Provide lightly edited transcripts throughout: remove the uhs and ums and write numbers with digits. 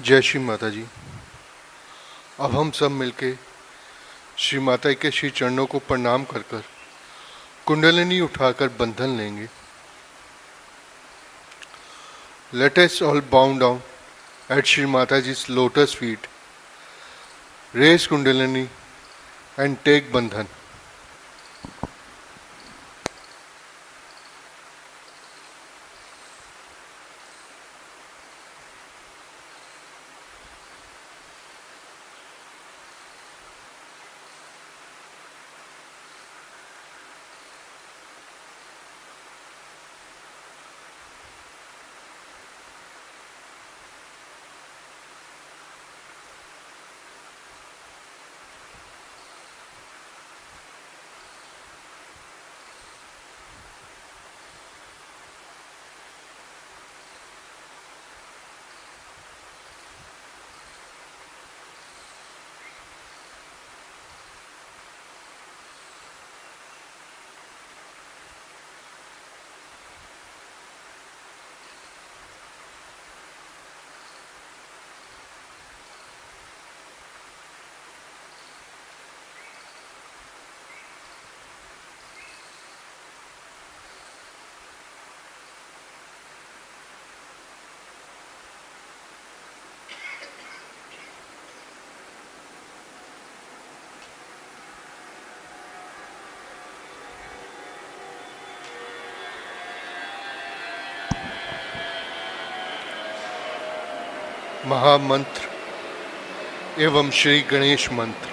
जय श्री माता जी। अब हम सब मिलके श्री माता के श्री चरणों को प्रणाम कर कर कुंडलिनी उठाकर बंधन लेंगे। Let us all bow down at Shri Mataji's lotus feet, raise Kundalini and take Bandhan. महामंत्र एवं श्री गणेश मंत्र।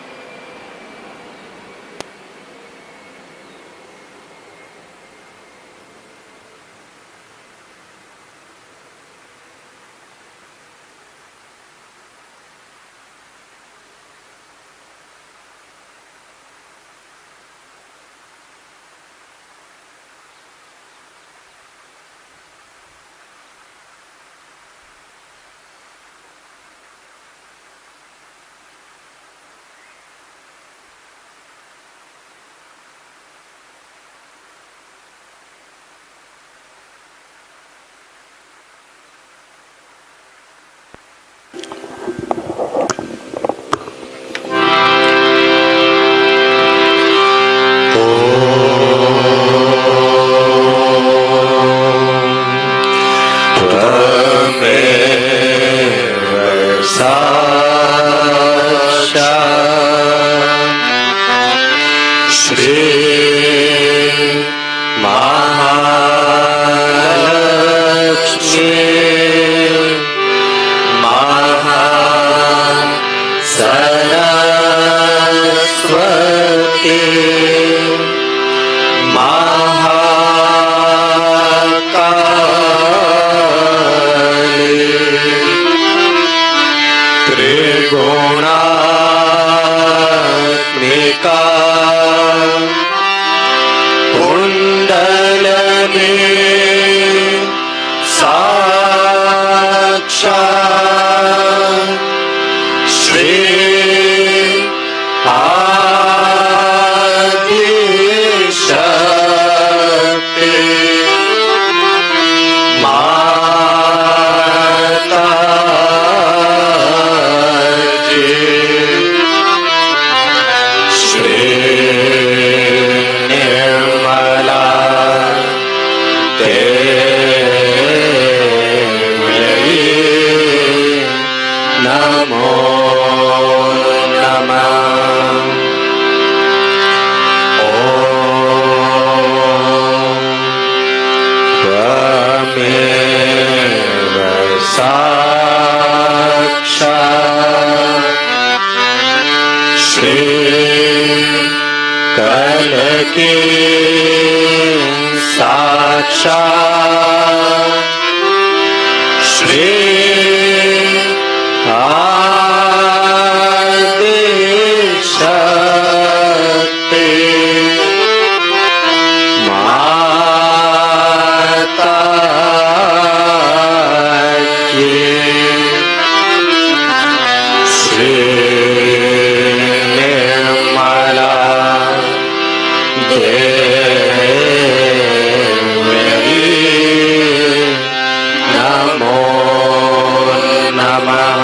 नमः।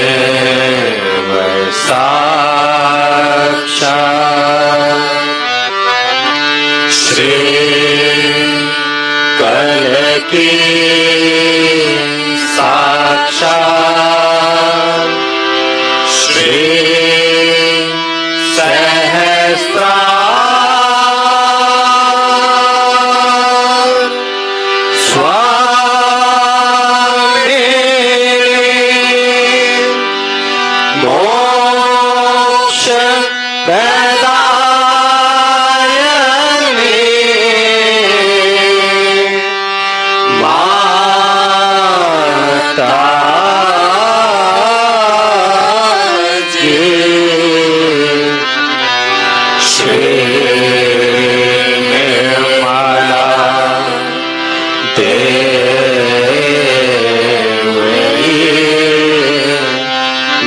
त्वमेव साक्षात् श्री कलकी साक्षात् श्री सहस्रार स्वामी मोक्ष प्रदायिनी माता श्री निर्मला देवी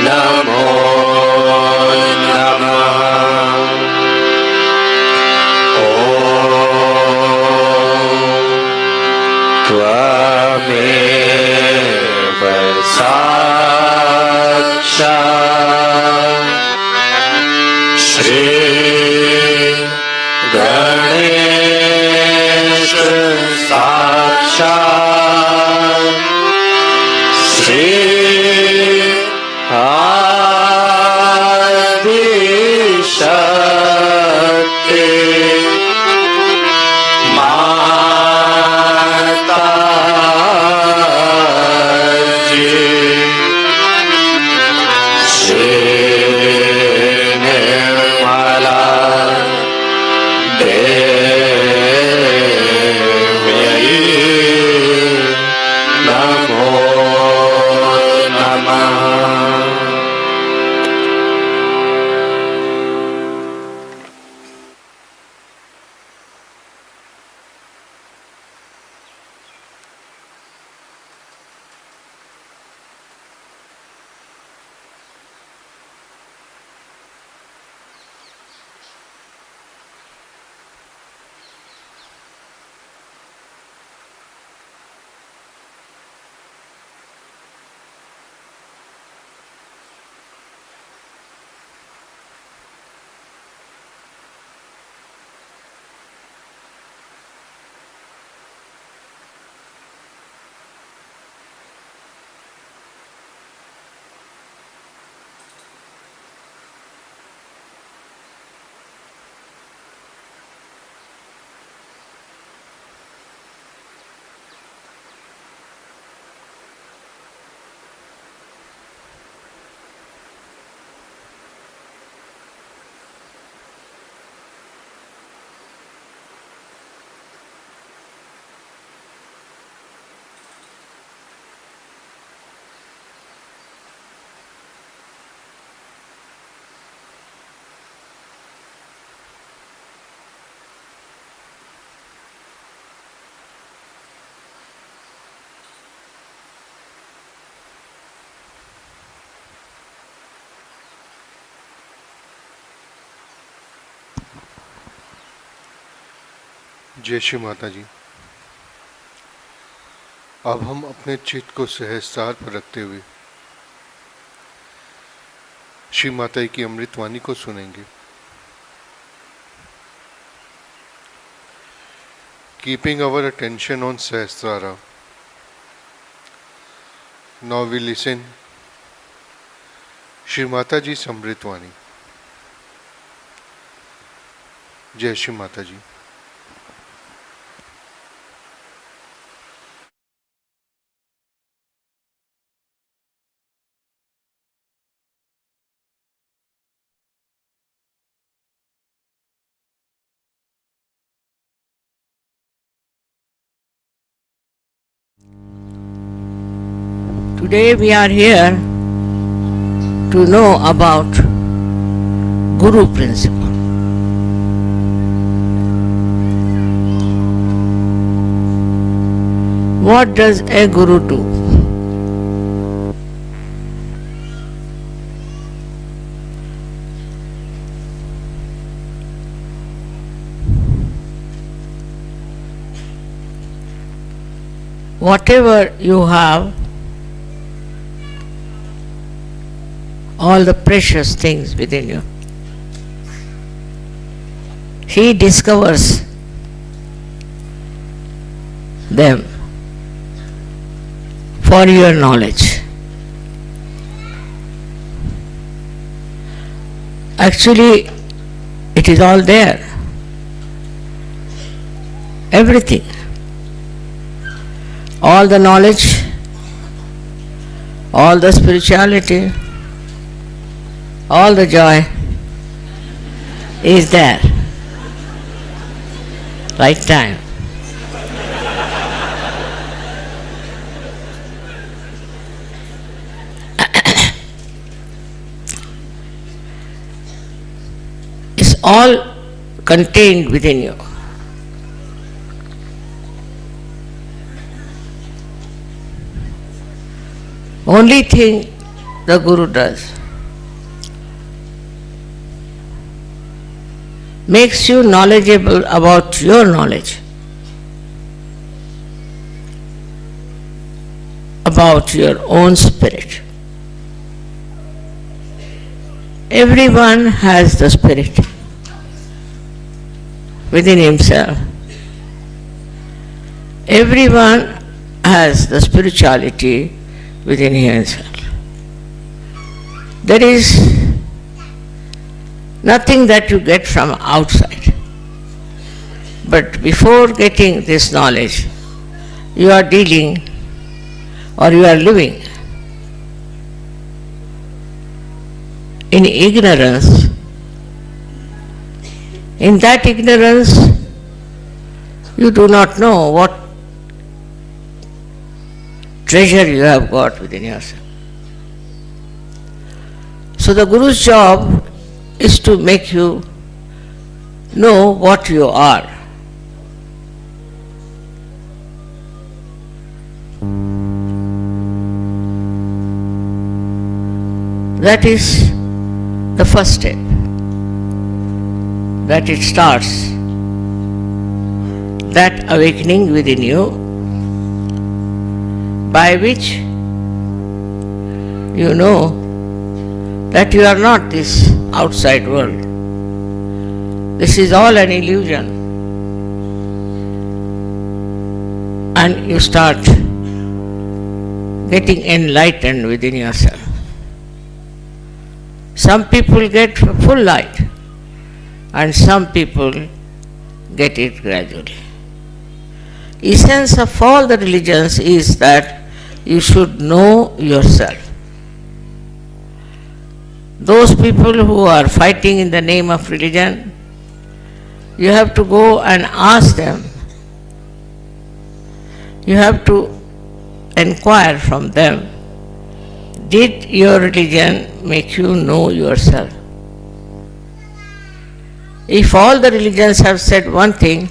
नमो नमः। त्वमेव साक्षात् श्री गणेश साक्षात् श्री आदिशक्ति माता जी श्री निर्मला देवी नमो नमः। जय श्री माता जी। अब हम अपने चित्त को सहस्रार पर रखते हुए श्री माता की अमृतवाणी को सुनेंगे। Keeping our attention on Sahasrara, now we listen Shri Mata ji अमृतवाणी। जय श्री माता जी। Today we are here to know about Guru principle. What does a Guru do? whatever you have, all the precious things within you, he discovers them for your knowledge. Actually, it is all there. Everything. All the knowledge, all the spirituality, all the joy is there. Right time. It's all contained within you. Only thing the Guru does, makes you knowledgeable about your knowledge, about your own spirit. Everyone has the spirit within himself. Everyone has the spirituality within himself. There is nothing that you get from outside. But before getting this knowledge, you are dealing or you are living in ignorance. In that ignorance, you do not know what treasure you have got within yourself. So the Guru's job is to make you know what you are. That is the first step, that it starts, that awakening within you, by which you know that you are not this outside world. This is all an illusion. And you start getting enlightened within yourself. Some people get full light and some people get it gradually. Essence of all the religions is that you should know yourself. Those people who are fighting in the name of religion, you have to go and ask them. You have to inquire from them, did your religion make you know yourself? If all the religions have said one thing,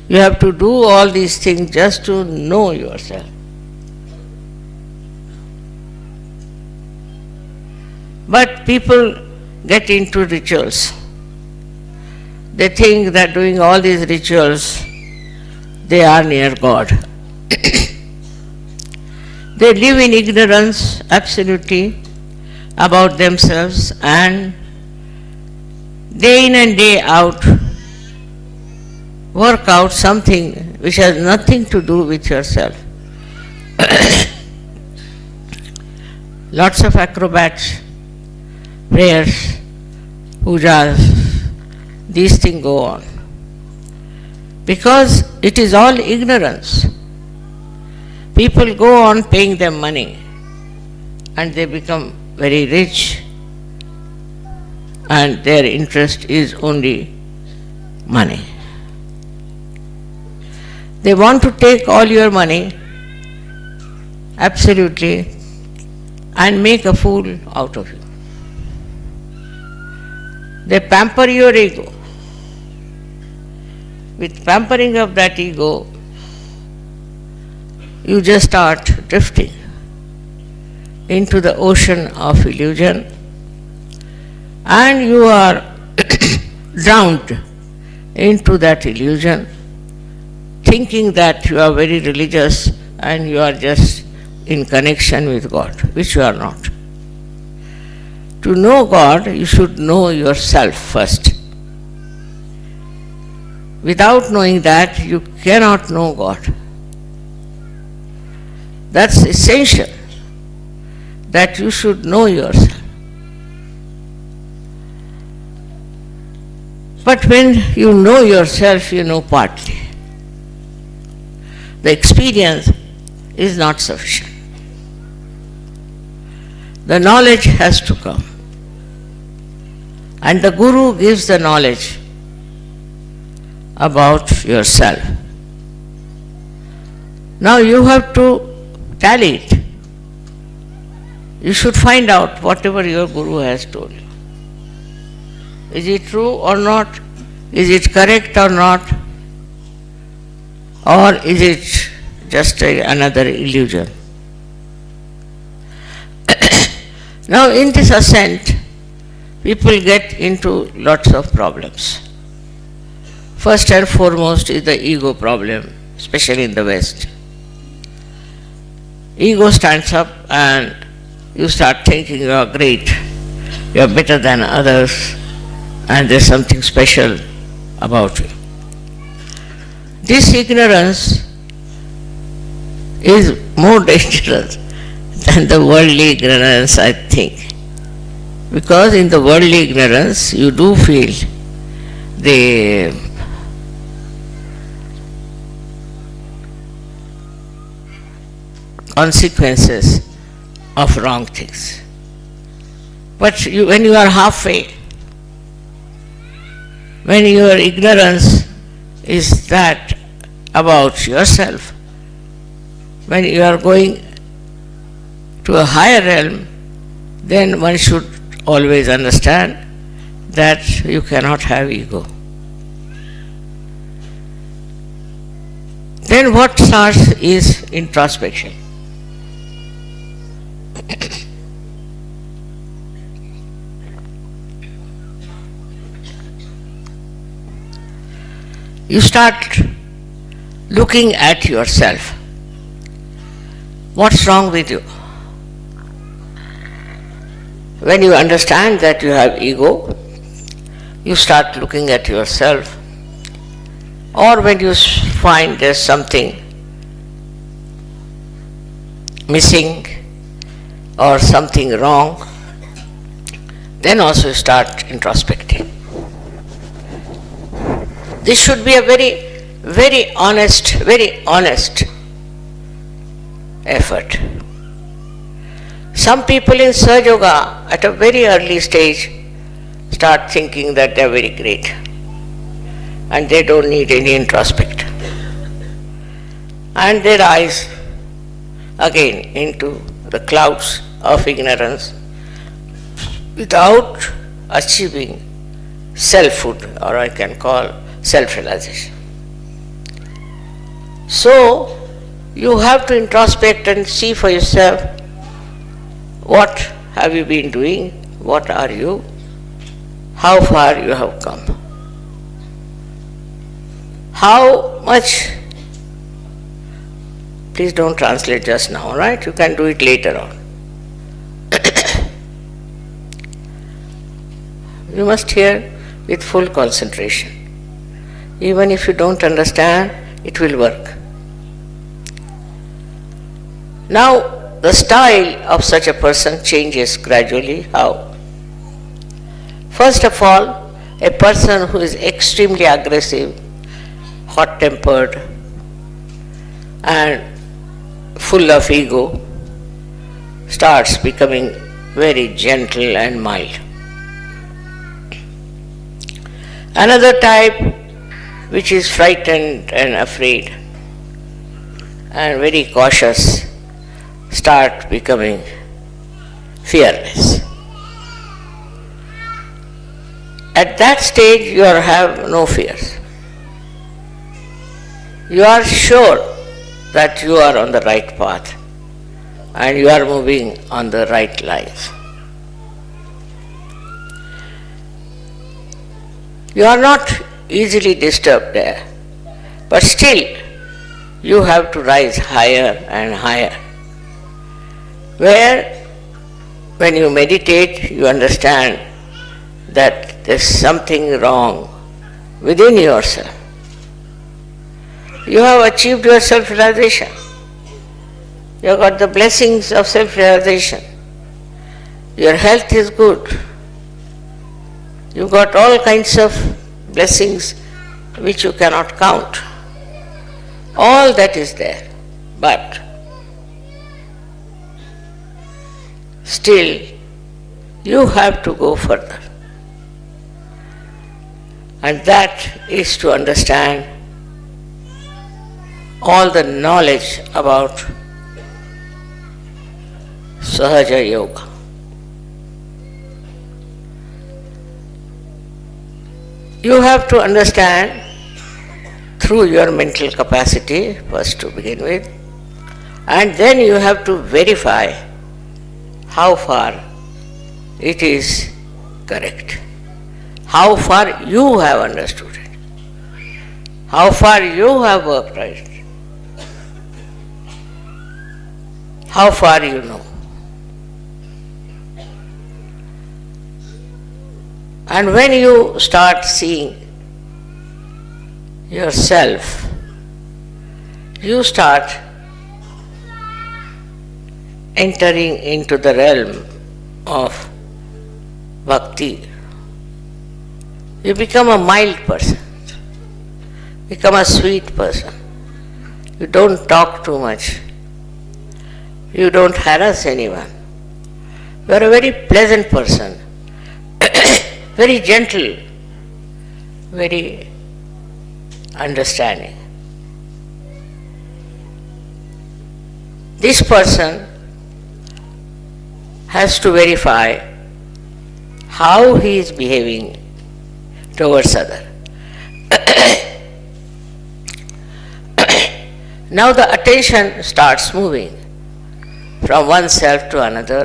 you have to do all these things just to know yourself. But people get into rituals. They think that doing all these rituals, they are near God. They live in ignorance absolutely about themselves, and day in and day out work out something which has nothing to do with yourself. Lots of acrobats, prayers, pujas, these things go on. Because it is all ignorance. People go on paying them money and they become very rich, and their interest is only money. They want to take all your money, absolutely, and make a fool out of you. They pamper your ego. With pampering of that ego, you just start drifting into the ocean of illusion, and you are drowned into that illusion, thinking that you are very religious and you are just in connection with God, which you are not. To know God, you should know yourself first. Without knowing that, you cannot know God. That's essential, that you should know yourself. But when you know yourself, you know partly. The experience is not sufficient. The knowledge has to come. And the Guru gives the knowledge about yourself. Now you have to tally it. You should find out whatever your Guru has told you. Is it true or not? Is it correct or not? Or is it just another illusion? Now in this ascent, people get into lots of problems. First and foremost is the ego problem, especially in the West. Ego stands up and you start thinking you are great, you are better than others, and there's something special about you. This ignorance is more dangerous than the worldly ignorance, I think. Because in the worldly ignorance, you do feel the consequences of wrong things. But when you are halfway, when your ignorance is that about yourself, when you are going to a higher realm, then one should always understand that you cannot have ego. Then what starts is introspection. You start looking at yourself. What's wrong with you? When you understand that you have ego, you start looking at yourself. Or when you find there's something missing or something wrong, then also start introspecting. This should be a very honest effort. Some people in Sahaja Yoga at a very early stage start thinking that they are very great and they don't need any introspect. And they rise again into the clouds of ignorance without achieving selfhood, or I can call self-realization. So, you have to introspect and see for yourself, what have you been doing, what are you, how far you have come, how much. Please don't translate just now, right? You can do it later on. You must hear with full concentration. Even if you don't understand, it will work. Now, the style of such a person changes gradually. How? First of all, a person who is extremely aggressive, hot-tempered, and full of ego, starts becoming very gentle and mild. Another type, which is frightened and afraid and very cautious, start becoming fearless. At that stage, you have no fears. You are sure that you are on the right path and you are moving on the right lines. You are not easily disturbed there, but still you have to rise higher and higher. Where, when you meditate, you understand that there's something wrong within yourself. You have achieved your self-realization. You have got the blessings of self-realization. Your health is good. You got all kinds of blessings which you cannot count. All that is there. But still, you have to go further. And that is to understand all the knowledge about Sahaja Yoga. You have to understand through your mental capacity, first to begin with, and then you have to verify how far it is correct, how far you have understood it, how far you have worked on it, how far you know. And when you start seeing yourself, you start entering into the realm of bhakti. You become a mild person, become a sweet person. You don't talk too much. You don't harass anyone. You are a very pleasant person, very gentle, very understanding. This person has to verify how he is behaving towards other. Now the attention starts moving from one self to another,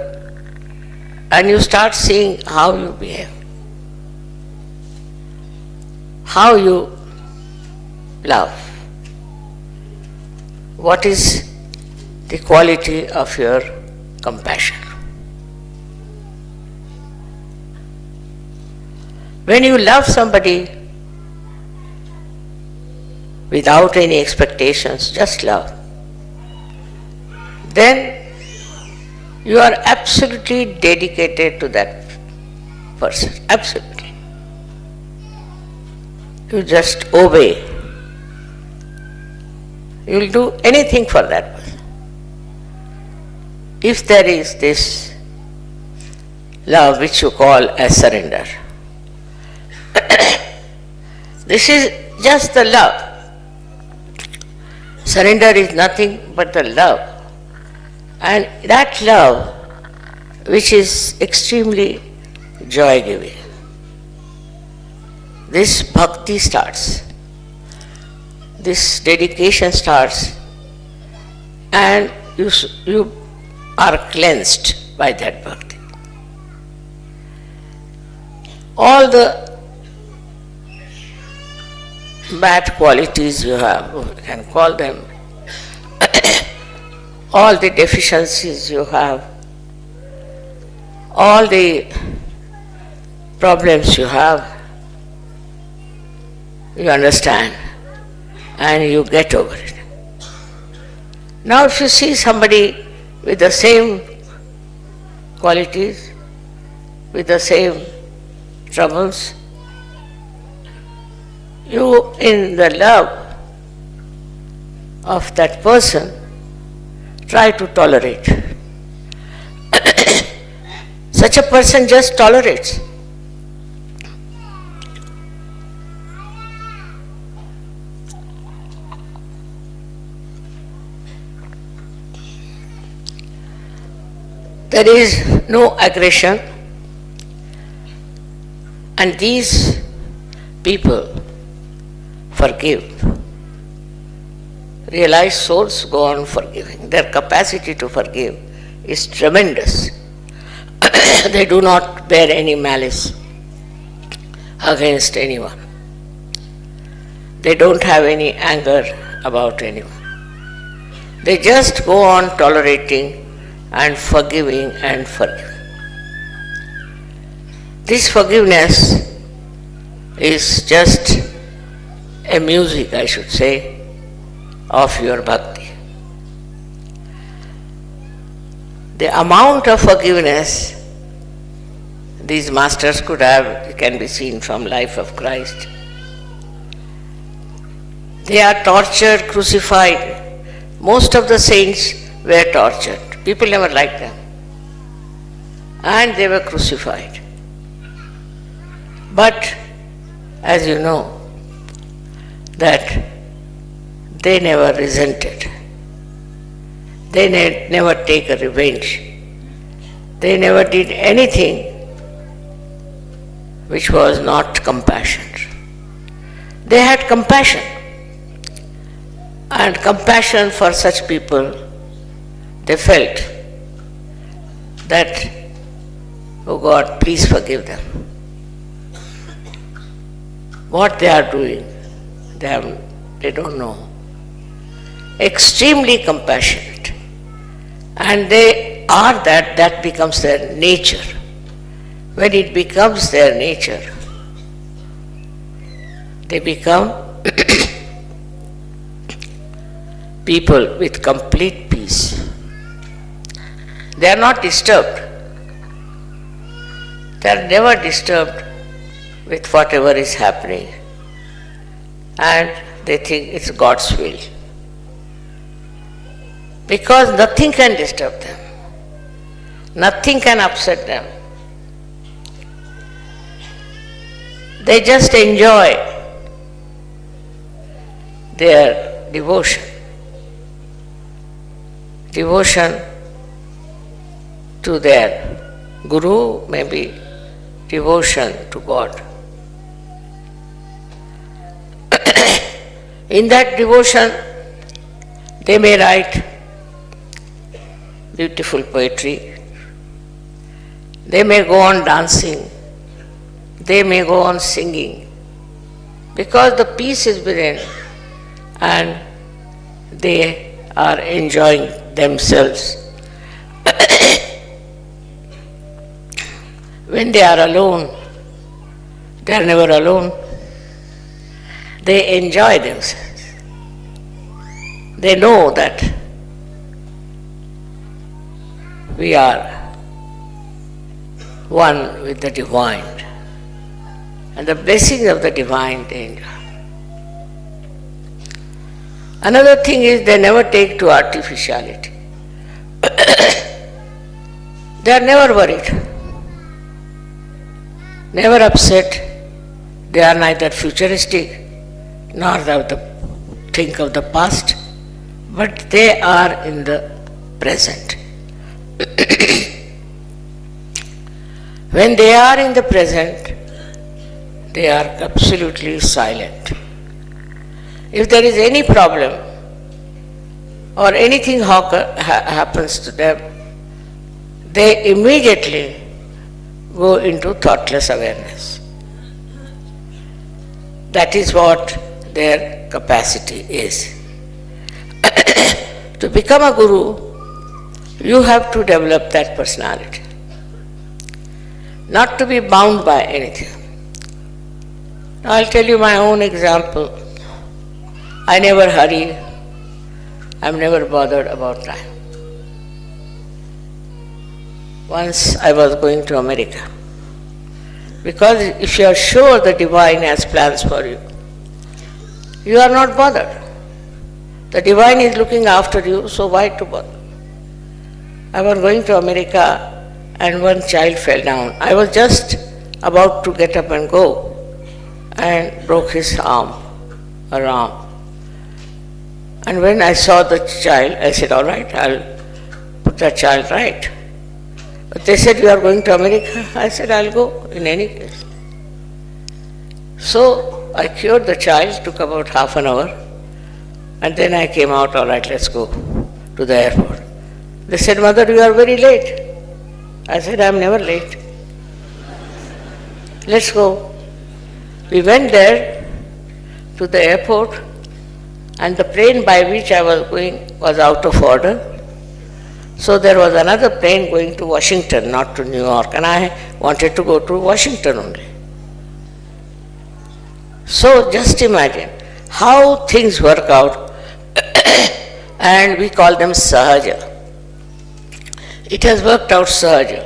and you start seeing how you behave, how you love, what is the quality of your compassion. When you love somebody without any expectations, just love, then you are absolutely dedicated to that person, absolutely. You just obey. You will do anything for that person. If there is this love which you call as surrender, this is just the love. Surrender is nothing but the love. And that love, which is extremely joy-giving, this bhakti starts, this dedication starts, and you are cleansed by that bhakti. All the bad qualities you have, you can call them, all the deficiencies you have, all the problems you have, you understand and you get over it. Now if you see somebody with the same qualities, with the same troubles, you, in the love of that person, try to tolerate. Such a person just tolerates. There is no aggression, and these people forgive. Realized souls go on forgiving. Their capacity to forgive is tremendous. They do not bear any malice against anyone. They don't have any anger about anyone. They just go on tolerating and forgiving and forgiving. This forgiveness is just a music, I should say, of your bhakti. The amount of forgiveness these masters could have can be seen from life of Christ. They are tortured, crucified. Most of the saints were tortured. People never liked them. And they were crucified. But, as you know, that they never resented. They never take a revenge. They never did anything which was not compassion. They had compassion. And compassion for such people, they felt that, oh God, please forgive them. What they are doing, they don't know. Extremely compassionate. And they are that becomes their nature. When it becomes their nature, they become people with complete peace. They are not disturbed. They are never disturbed with whatever is happening. And they think it's God's will. Because nothing can disturb them. Nothing can upset them. They just enjoy their devotion. Devotion to their Guru, maybe devotion to God. In that devotion, they may write beautiful poetry. They may go on dancing. They may go on singing. Because the peace is within and they are enjoying themselves. When they are alone, they are never alone. They enjoy themselves. They know that we are one with the Divine. And the blessings of the Divine they enjoy. Another thing is they never take to artificiality. They are never worried, never upset. They are neither futuristic nor think of the past, but they are in the present. When they are in the present, they are absolutely silent. If there is any problem or anything happens to them, they immediately go into thoughtless awareness. That is what their capacity is. To become a guru, you have to develop that personality. Not to be bound by anything. I'll tell you my own example. I never hurry. I'm never bothered about time. Once I was going to America. Because if you are sure the Divine has plans for you, you are not bothered. The Divine is looking after you, so why to bother? I was going to America and one child fell down. I was just about to get up and go and broke his arm. And when I saw the child, I said, all right, I'll put that child right. But they said, you are going to America? I said, I'll go in any case. So I cured the child, took about half an hour, and then I came out, all right, let's go to the airport. They said, Mother, you are very late. I said, I'm never late. Let's go. We went there to the airport, and the plane by which I was going was out of order. So there was another plane going to Washington, not to New York, and I wanted to go to Washington only. So just imagine how things work out, and we call them sahaja. It has worked out sahaja.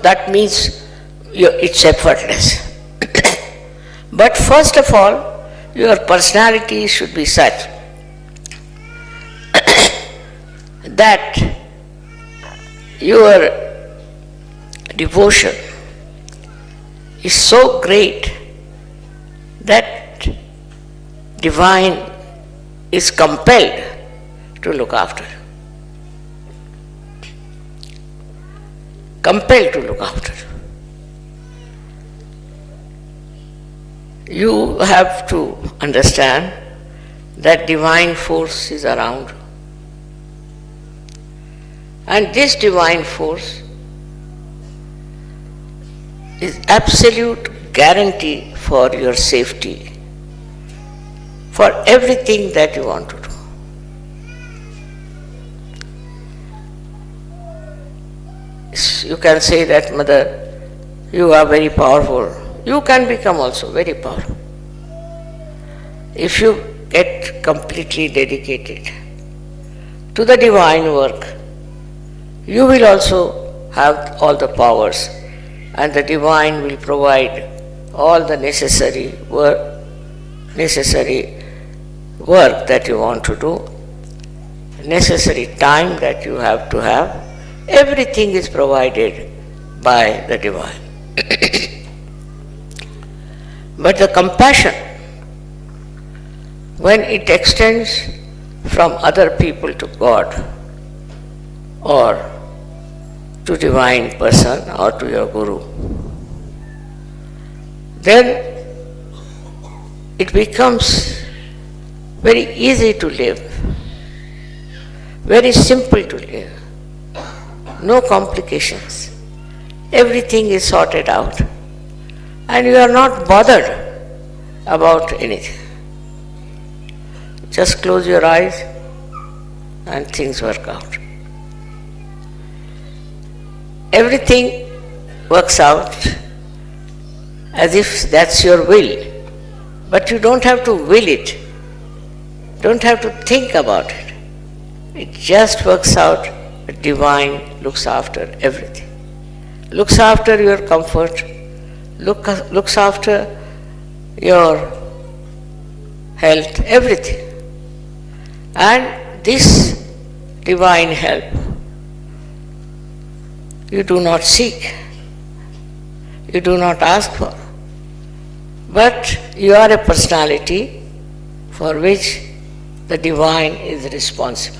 That means it's effortless. But first of all, your personality should be such that your devotion is so great that divine is compelled to look after you. Compelled to look after you. You have to understand that divine force is around you. And this divine force is absolute guarantee for your safety, for everything that you want to do. You can say that, Mother, you are very powerful. You can become also very powerful. If you get completely dedicated to the divine work, you will also have all the powers, and the divine will provide all the necessary work that you want to do, necessary time that you have to have. Everything is provided by the divine. But the compassion, when it extends from other people to God, or to divine person, or to your guru, then it becomes very easy to live, very simple to live, no complications. Everything is sorted out, and you are not bothered about anything. Just close your eyes and things work out. Everything works out as if that's your will, but you don't have to will it, don't have to think about it. It just works out. The divine looks after everything, looks after your comfort, looks after your health, everything. And this divine help you do not seek, you do not ask for, but you are a personality for which the divine is responsible.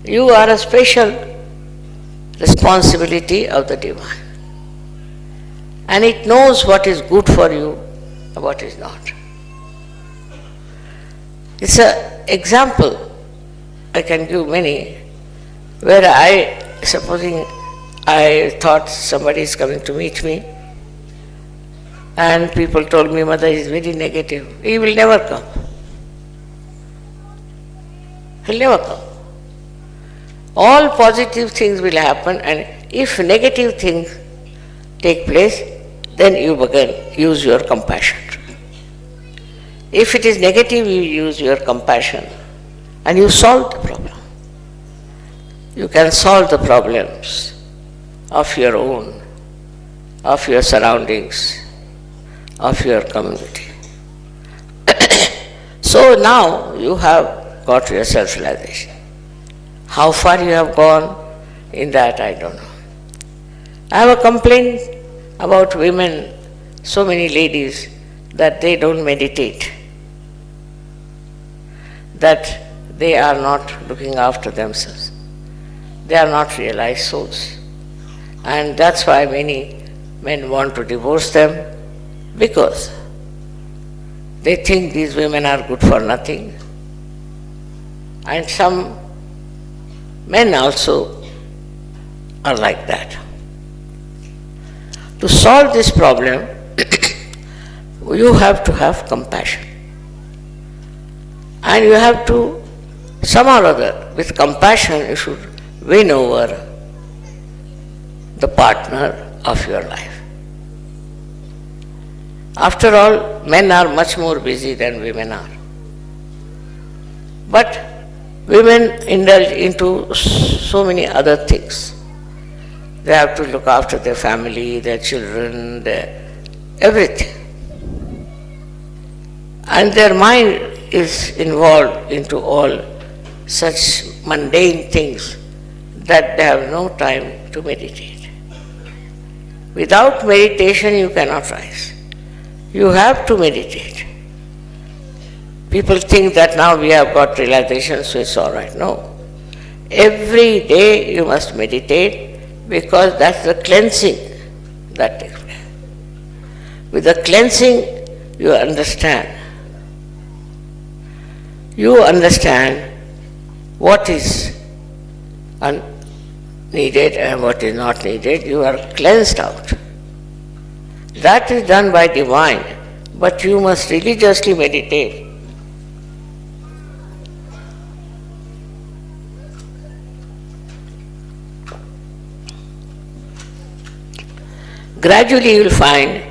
You are a special responsibility of the divine, and it knows what is good for you and what is not. It's an example, I can give many, where supposing I thought somebody is coming to meet me, and people told me, Mother is very negative, he will never come. He'll never come. All positive things will happen, and if negative things take place, then you use your compassion. If it is negative, you use your compassion and you solve the problem. You can solve the problems of your own, of your surroundings, of your community. So now you have got your self-realization. How far you have gone in that, I don't know. I have a complaint about women, so many ladies, that they don't meditate, that they are not looking after themselves. They are not realized souls. And that's why many men want to divorce them, because they think these women are good for nothing. And some Men also are like that. To solve this problem, you have to have compassion. And you have to, somehow or other, with compassion, you should win over the partner of your life. After all, men are much more busy than women are. But women indulge into so many other things. They have to look after their family, their children, everything. And their mind is involved into all such mundane things that they have no time to meditate. Without meditation, you cannot rise. You have to meditate. People think that now we have got realization, so it's all right. No. Every day you must meditate, because that's the cleansing that takes place. With the cleansing, you understand. You understand what is needed and what is not needed. You are cleansed out. That is done by divine, but you must religiously meditate. Gradually you will find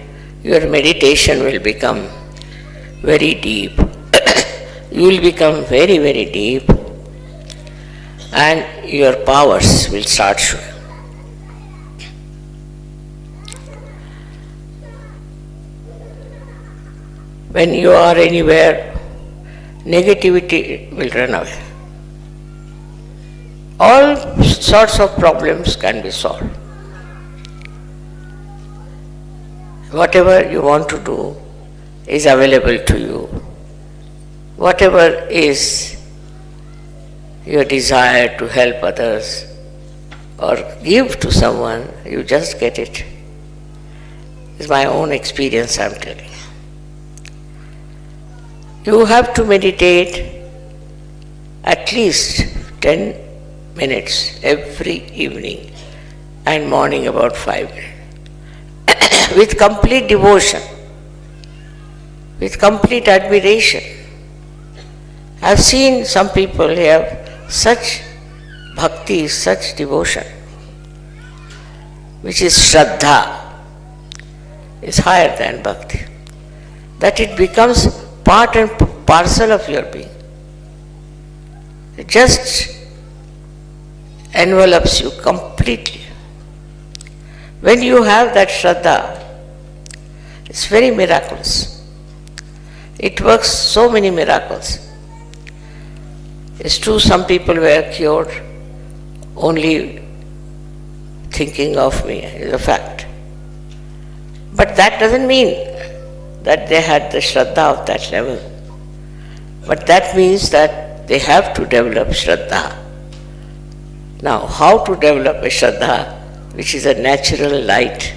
your meditation will become very deep. You will become very, very deep, and your powers will start showing. When you are anywhere, negativity will run away. All sorts of problems can be solved. Whatever you want to do is available to you. Whatever is your desire to help others or give to someone, you just get it. It's my own experience I'm telling you. You have to meditate at least 10 minutes every evening and morning about 5 minutes. With complete devotion, with complete admiration. I've seen some people have such bhakti, such devotion, which is Shraddha, is higher than bhakti, that it becomes part and parcel of your being. It just envelops you completely. When you have that Shraddha, it's very miraculous. It works so many miracles. It's true, some people were cured only thinking of me, is a fact. But that doesn't mean that they had the Shraddha of that level. But that means that they have to develop Shraddha. Now, how to develop a Shraddha, which is a natural light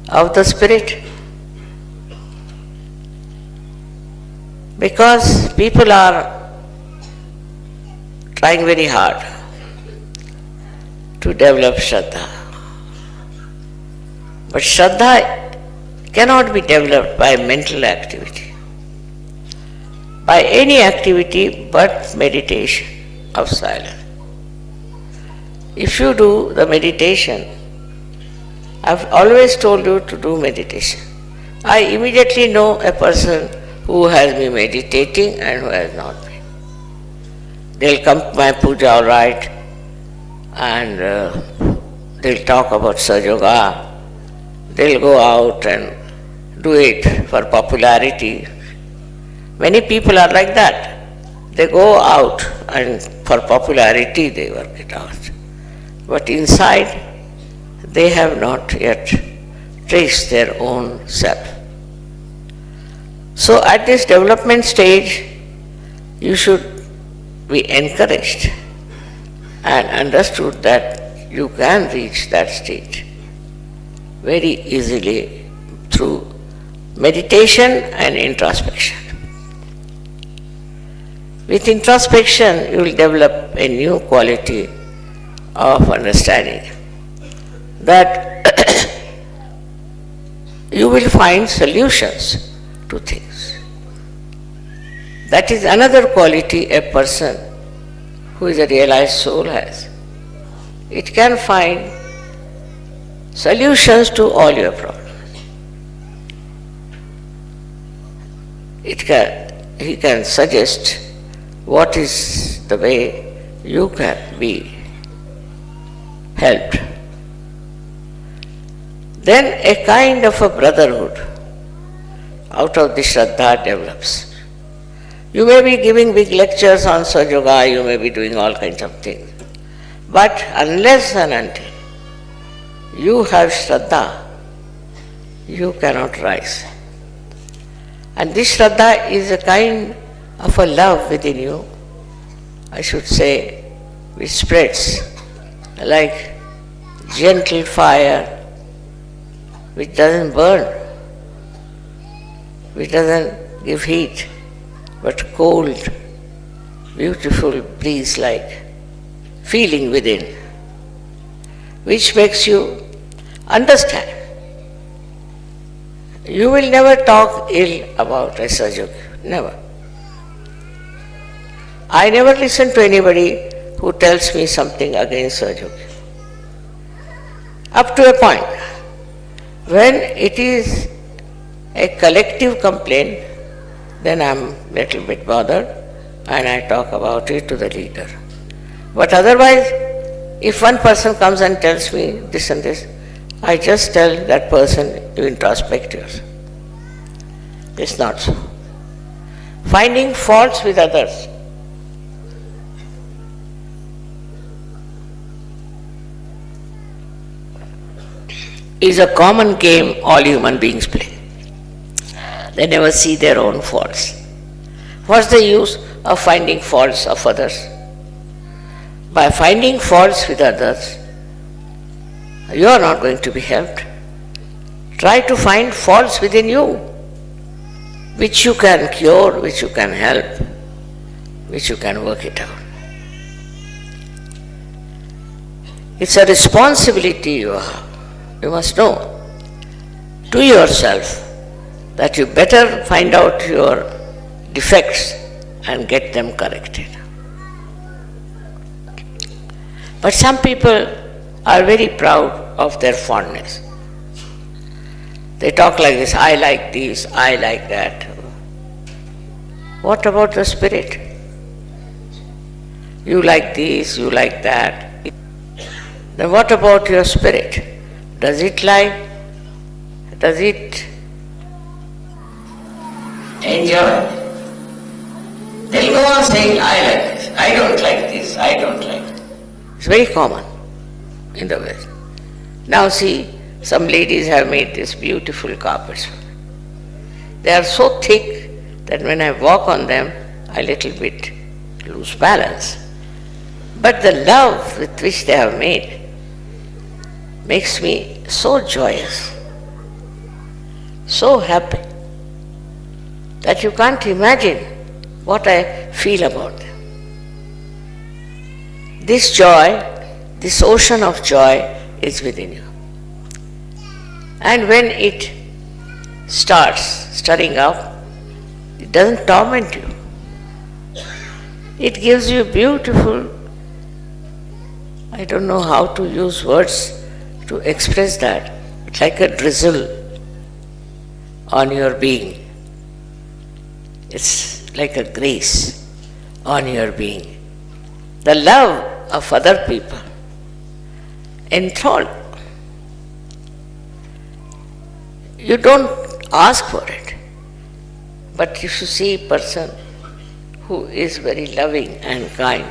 of the spirit? Because people are trying very hard to develop Shraddha. But Shraddha cannot be developed by mental activity, by any activity but meditation of silence. If you do the meditation, I've always told you to do meditation. I immediately know a person who has been meditating and who has not been. They'll come to my puja, all right, and they'll talk about Sahaja Yoga. They'll go out and do it for popularity. Many people are like that. They go out and for popularity they work it out. But inside they have not yet traced their own self. So at this development stage, you should be encouraged and understood that you can reach that state very easily through meditation and introspection. With introspection, you will develop a new quality of understanding that you will find solutions to things. That is another quality a person who is a realized soul has. It can find solutions to all your problems. He can suggest what is the way you can be helped. Then a kind of a brotherhood out of the Shraddha develops. You may be giving big lectures on Sahaja, you may be doing all kinds of things. But unless and until you have Shraddha, you cannot rise. And this Shraddha is a kind of a love within you, I should say, which spreads like gentle fire, which doesn't burn, which doesn't give heat, but cold, beautiful breeze-like feeling within, which makes you understand. You will never talk ill about a Sahaja, never. I never listen to anybody who tells me something against Sahaja. Up to a point. When it is a collective complaint, then I am a little bit bothered and I talk about it to the leader. But otherwise, if one person comes and tells me this and this, I just tell that person, you introspect yourself. It's not so. Finding faults with others. Is a common game all human beings play. They never see their own faults. What's the use of finding faults of others? By finding faults with others, you are not going to be helped. Try to find faults within you, which you can cure, which you can help, which you can work it out. It's a responsibility you have. You must know to yourself that you better find out your defects and get them corrected. But some people are very proud of their fondness. They talk like this, I like this, I like that. What about the spirit? You like this, you like that. Then what about your spirit? Does it like? Does it enjoy? They'll go on saying, I like this, I don't like this, I don't like this. It's very common in the West. Now see, some ladies have made these beautiful carpets. They are so thick that when I walk on them, I little bit lose balance. But the love with which they have made makes me so joyous, so happy, that you can't imagine what I feel about them. This joy, this ocean of joy is within you. And when it starts stirring up, it doesn't torment you. It gives you beautiful, I don't know how to use words to express that. It's like a drizzle on your being. It's like a grace on your being. The love of other people enthralled. You don't ask for it. But if you see a person who is very loving and kind,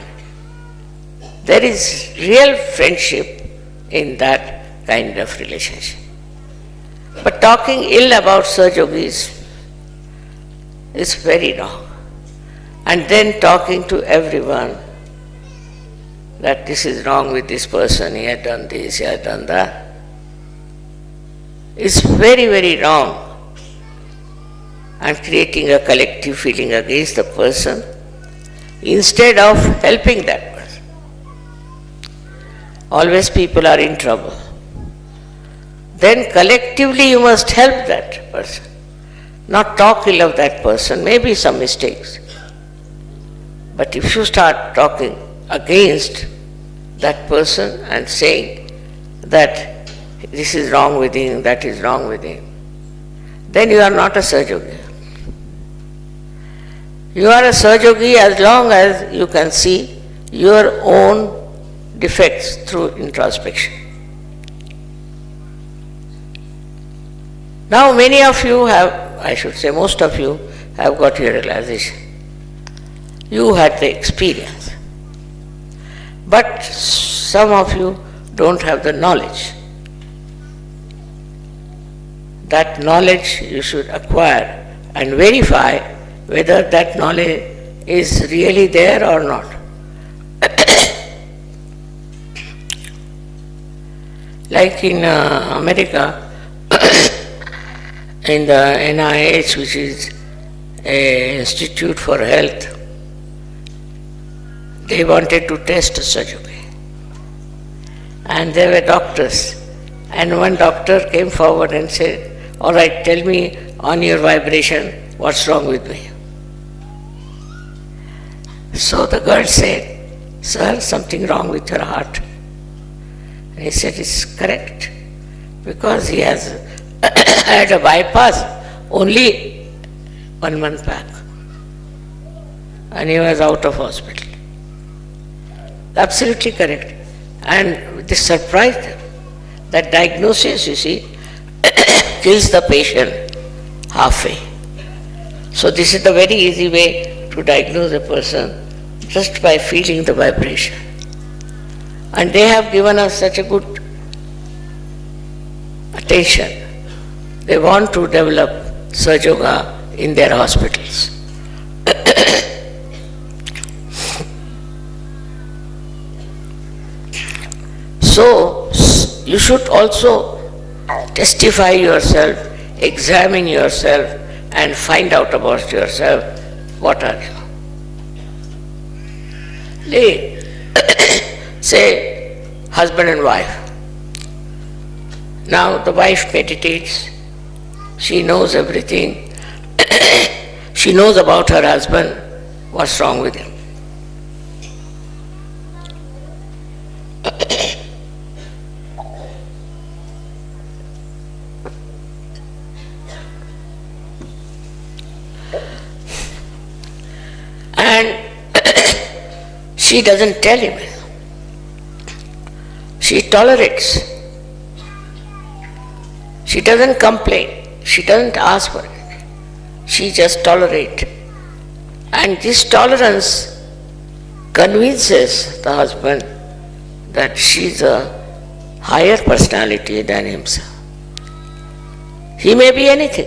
there is real friendship in that kind of relationship. But talking ill about Sahajogis is very wrong. And then talking to everyone that this is wrong with this person, he had done this, he had done that, is very, very wrong, and creating a collective feeling against the person instead of helping that person. always people are in trouble. Then collectively you must help that person. Not talk ill of that person, maybe some mistakes. But if you start talking against that person and saying that this is wrong with him, that is wrong with him, then you are not a Sahajogi. You are a Sahajogi as long as you can see your own defects through introspection. Now many of you have, I should say most of you have got your realization. You had the experience. But some of you don't have the knowledge. That knowledge you should acquire and verify whether that knowledge is really there or not. Like in America, in the NIH, which is an Institute for Health, they wanted to test Sahajogi. And there were doctors. And one doctor came forward and said, all right, tell me on your vibration what's wrong with me. So the girl said, sir, something wrong with your heart. And he said, it's correct. Because he has had a bypass only 1 month back. And he was out of hospital. Absolutely correct. And this surprised them. That diagnosis, you see, kills the patient halfway. So this is the very easy way to diagnose a person, just by feeling the vibration. And they have given us such a good attention. They want to develop Sahaja Yoga in their hospitals. So, you should also testify yourself, examine yourself, and find out about yourself, what are you? Say, husband and wife. Now the wife meditates, she knows everything, she knows about her husband, what's wrong with him. And she doesn't tell him. She tolerates. She doesn't complain. She doesn't ask for it. She just tolerates. And this tolerance convinces the husband that she's a higher personality than himself. He may be anything,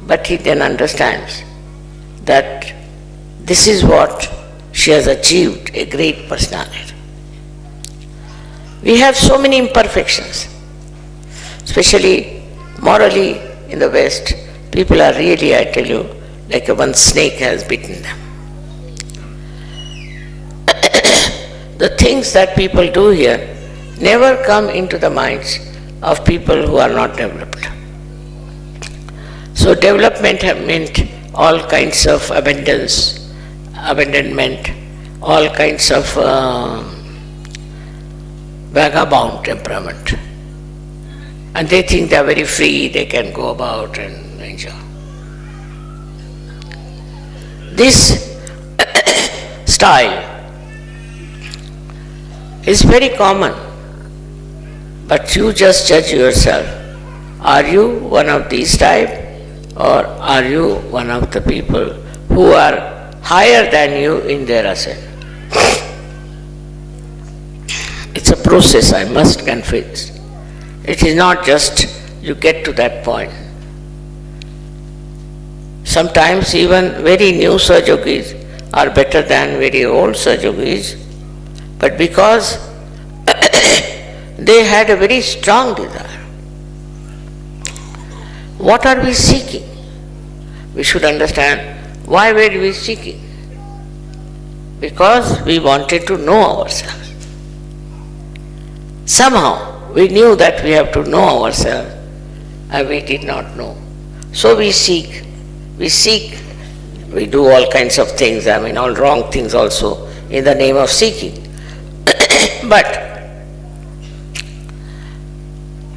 but he then understands that this is what she has achieved, a great personality. We have so many imperfections, especially morally in the West. People are really, I tell you, like one snake has bitten them. The things that people do here never come into the minds of people who are not developed. So development meant all kinds of abandonment, all kinds of vagabond temperament. And they think they are very free, they can go about and enjoy. This style is very common, but you just judge yourself. Are you one of these type, or are you one of the people who are higher than you in their ascent? It's a process, I must confess. It is not just you get to that point. Sometimes even very new Sahajogis are better than very old Sahajogis, but because they had a very strong desire. What are we seeking? We should understand why were we seeking? Because we wanted to know ourselves. Somehow we knew that we have to know ourselves, and we did not know. So we seek, we do all kinds of things, all wrong things also, in the name of seeking. But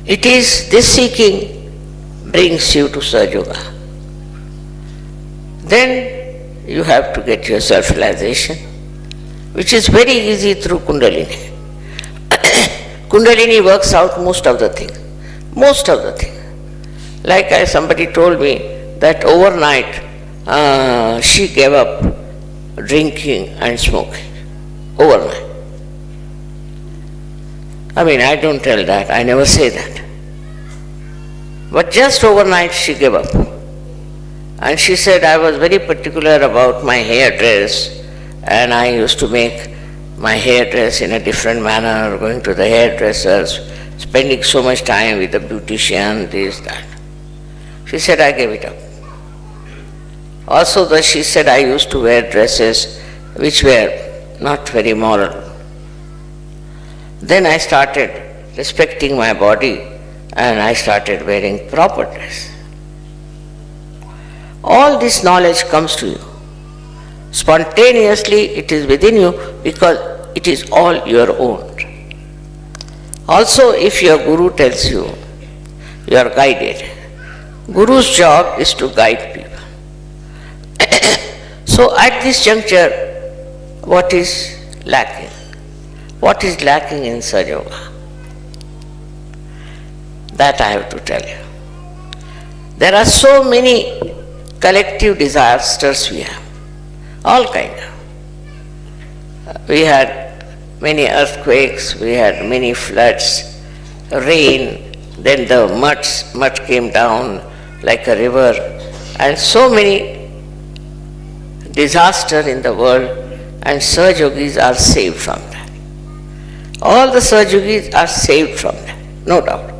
it is this seeking brings you to Sahaja Yoga. Then you have to get your self-realization, which is very easy through Kundalini. Kundalini works out most of the things. Most of the things. Like somebody told me that overnight she gave up drinking and smoking. Overnight. I don't tell that, I never say that. But just overnight she gave up. And she said, I was very particular about my hairdress, and I used to make my hairdress in a different manner, going to the hairdressers, spending so much time with the beautician, this, that. She said, I gave it up. Also, she said, I used to wear dresses which were not very moral. Then I started respecting my body, and I started wearing proper dress. All this knowledge comes to you. Spontaneously it is within you because it is all your own. Also, if your guru tells you, you are guided. Guru's job is to guide people. So at this juncture, what is lacking? What is lacking in Sahaja Yoga? That I have to tell you. There are so many collective disasters we have, all kind of. We had many earthquakes, we had many floods, rain, then the mud came down like a river, and so many disasters in the world, and Sahaja Yogis are saved from that. All the Sahaja Yogis are saved from that, no doubt.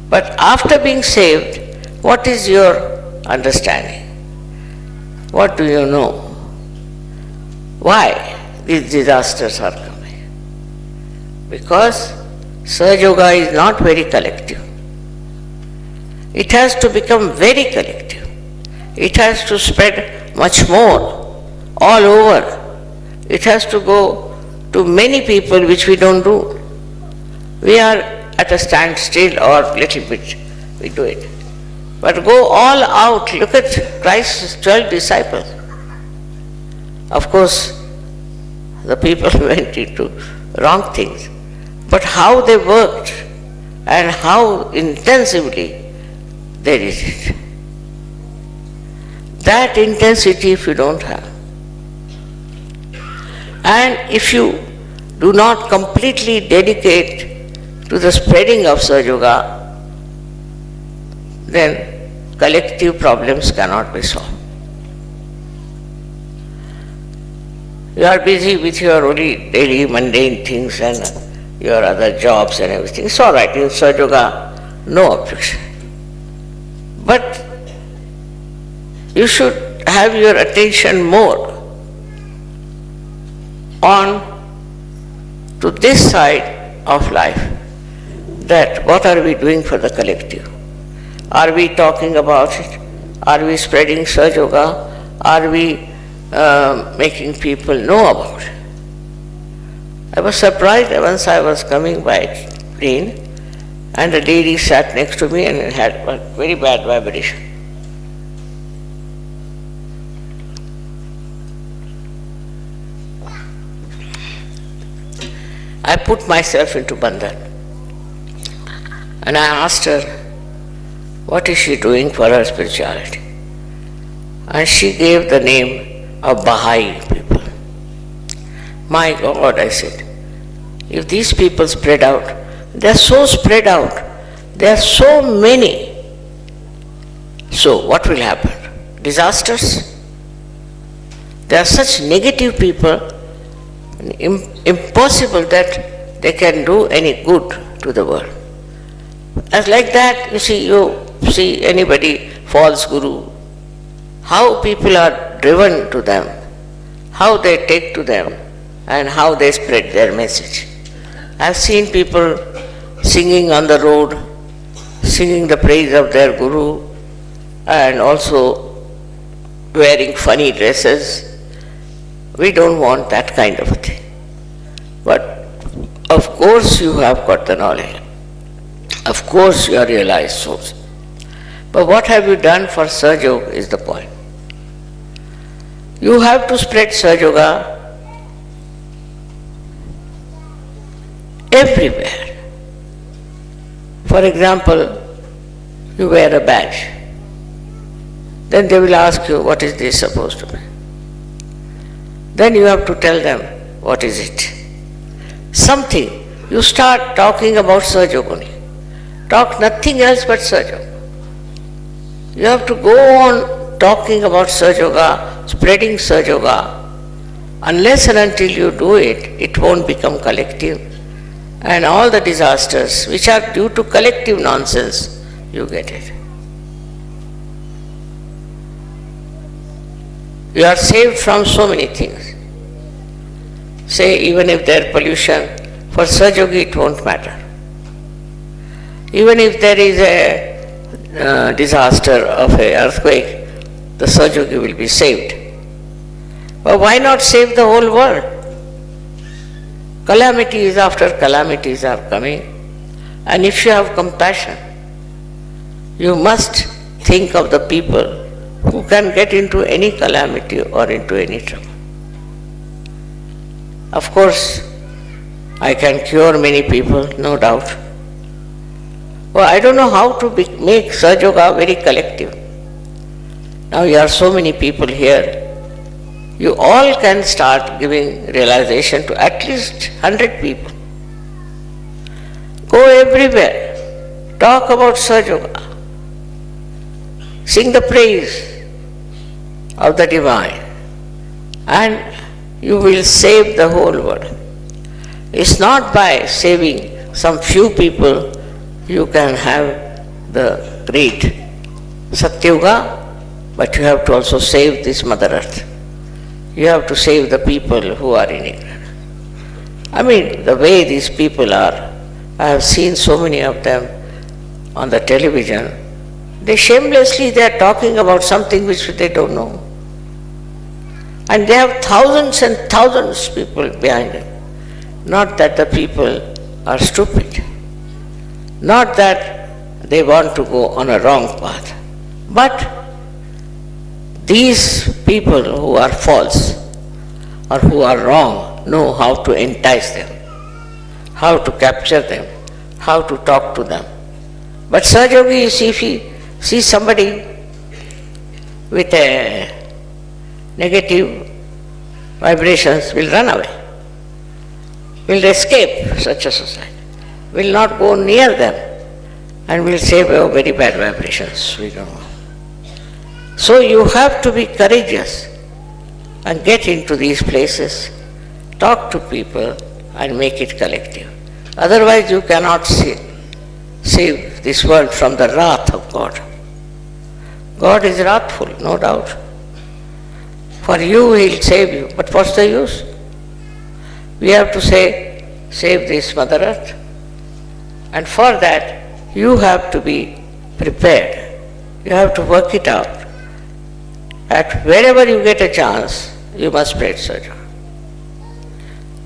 But after being saved, what is your understanding? What do you know? Why these disasters are coming? Because Sahaja Yoga is not very collective. It has to become very collective. It has to spread much more, all over. It has to go to many people, which we don't do. We are at a standstill or little bit, we do it. But go all out. Look at Christ's 12 disciples. Of course, the people went into wrong things. But how they worked and how intensively they did it. That intensity if you don't have, and if you do not completely dedicate to the spreading of Sahaja Yoga, then collective problems cannot be solved. You are busy with your only daily mundane things and your other jobs and everything. It's all right, in Sahaja Yoga, no objection. But you should have your attention more on to this side of life, that what are we doing for the collective? Are we talking about it? Are we spreading Sahaja Yoga? Are we making people know about it? I was surprised once I was coming by plane and a lady sat next to me and it had a very bad vibration. I put myself into bandhan and I asked her, what is she doing for her spirituality? And she gave the name of Baha'i people. My God, I said, if these people spread out, they are so spread out, there are so many. So what will happen? Disasters? There are such negative people, impossible that they can do any good to the world. As like that, you see anybody false guru, how people are driven to them, how they take to them, and how they spread their message. I've seen people singing on the road, singing the praise of their Guru, and also wearing funny dresses. We don't want that kind of a thing. But of course you have got the knowledge. Of course you are realized souls. But what have you done for Sahaja is the point. You have to spread Sahaja everywhere. For example, you wear a badge. Then they will ask you, what is this supposed to be? Then you have to tell them, what is it? Something. You start talking about Sahaja. Talk nothing else but Sahaja. You have to go on talking about Sahaja, spreading Sahaja. Unless and until you do it, it won't become collective. And all the disasters which are due to collective nonsense, you get it. You are saved from so many things. Say, even if there is pollution, for Sahajogi it won't matter. Even if there is a disaster of an earthquake, the Sahajogi will be saved. But why not save the whole world? Calamities after calamities are coming. And if you have compassion, you must think of the people who can get into any calamity or into any trouble. Of course, I can cure many people, no doubt. Well, I don't know how to make Sahaja very collective. Now you are so many people here. You all can start giving realization to at least 100 people. Go everywhere. Talk about Sahaja. Sing the praise of the Divine. And you will save the whole world. It's not by saving some few people you can have the great Satyuga, but you have to also save this Mother Earth. You have to save the people who are in ignorance. I mean, the way these people are, I have seen so many of them on the television. They are talking about something which they don't know. And they have thousands and thousands of people behind them. Not that the people are stupid. Not that they want to go on a wrong path. But these people who are false or who are wrong know how to entice them, how to capture them, how to talk to them. But Sahajogi, you see, if he sees somebody with a negative vibrations, will run away, will escape such a society, will not go near them, and will say, oh, very bad vibrations, we don't know. So you have to be courageous and get into these places, talk to people and make it collective. Otherwise you cannot save this world from the wrath of God. God is wrathful, no doubt. For you, He'll save you, but what's the use? We have to say, save this Mother Earth. And for that, you have to be prepared. You have to work it out. At wherever you get a chance, you must spread Sahaja.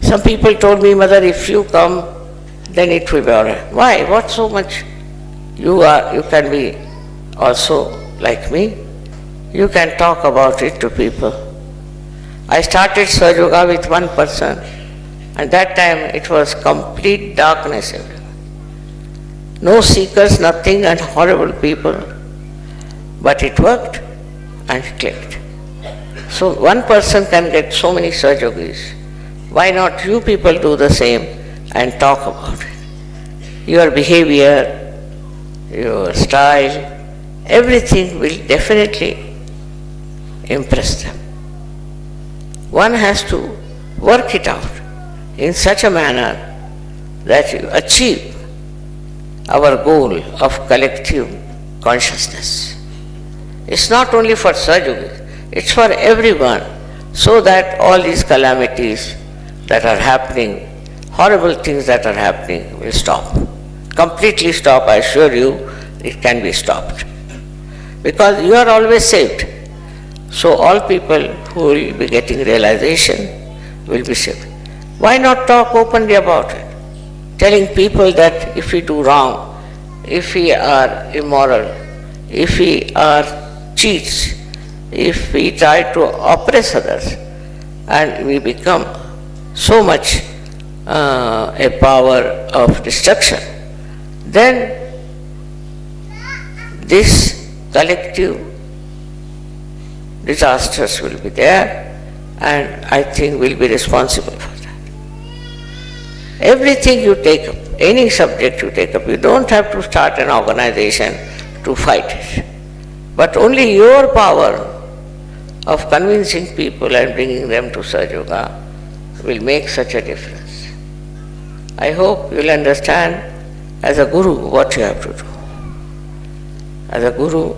Some people told me, Mother, if you come, then it will be all right. Why? What so much? You can be also like me. You can talk about it to people. I started Sahaja with one person, and that time it was complete darkness everywhere. No seekers, nothing, and horrible people. But it worked and it clicked. So one person can get so many Sahajogis. Why not you people do the same and talk about it? Your behavior, your style, everything will definitely impress them. One has to work it out in such a manner that you achieve our goal of collective consciousness. It's not only for Sahajogis, it's for everyone, so that all these calamities that are happening horrible things that are happening will stop. Completely stop, I assure you, it can be stopped. Because you are always saved. So all people who will be getting realization will be saved. Why not talk openly about it? Telling people that if we do wrong, if we are immoral, if we are cheats, if we try to oppress others, and we become so much a power of destruction, then this collective disasters will be there, and I think we'll be responsible for that. Everything you take up, any subject you take up, you don't have to start an organization to fight it. But only your power of convincing people and bringing them to Sahaja Yoga will make such a difference. I hope you'll understand as a guru what you have to do. As a guru,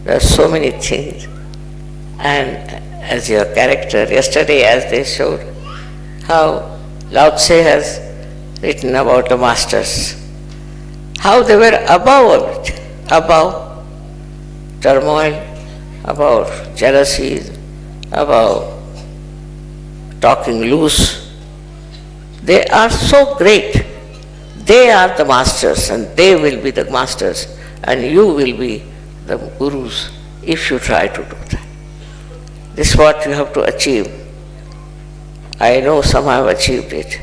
there are so many things, and as your character, yesterday as they showed how Lao Tse has written about the masters, how they were above it, above turmoil, about jealousies, about talking loose. They are so great. They are the masters, and they will be the masters, and you will be the gurus if you try to do that. This is what you have to achieve. I know some have achieved it,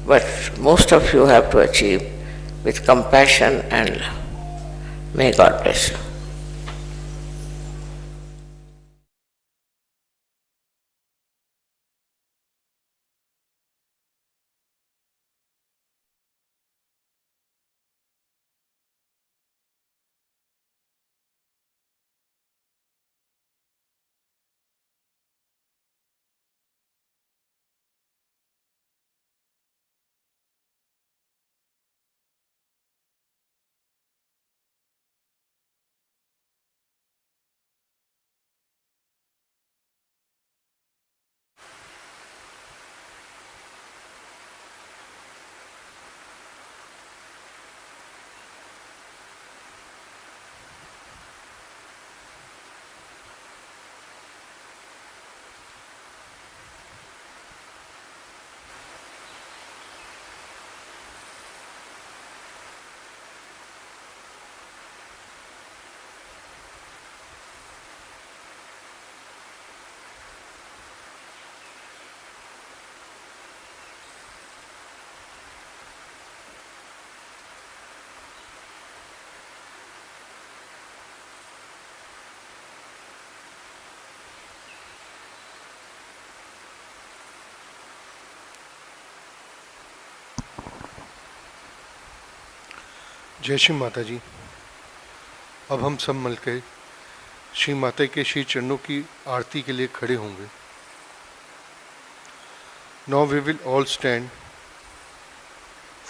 but most of you have to achieve with compassion and love. May God bless you. जय श्री माता जी। अब हम सब मिलकर श्री माता के श्री चरणों की आरती के लिए खड़े होंगे। Now we will all stand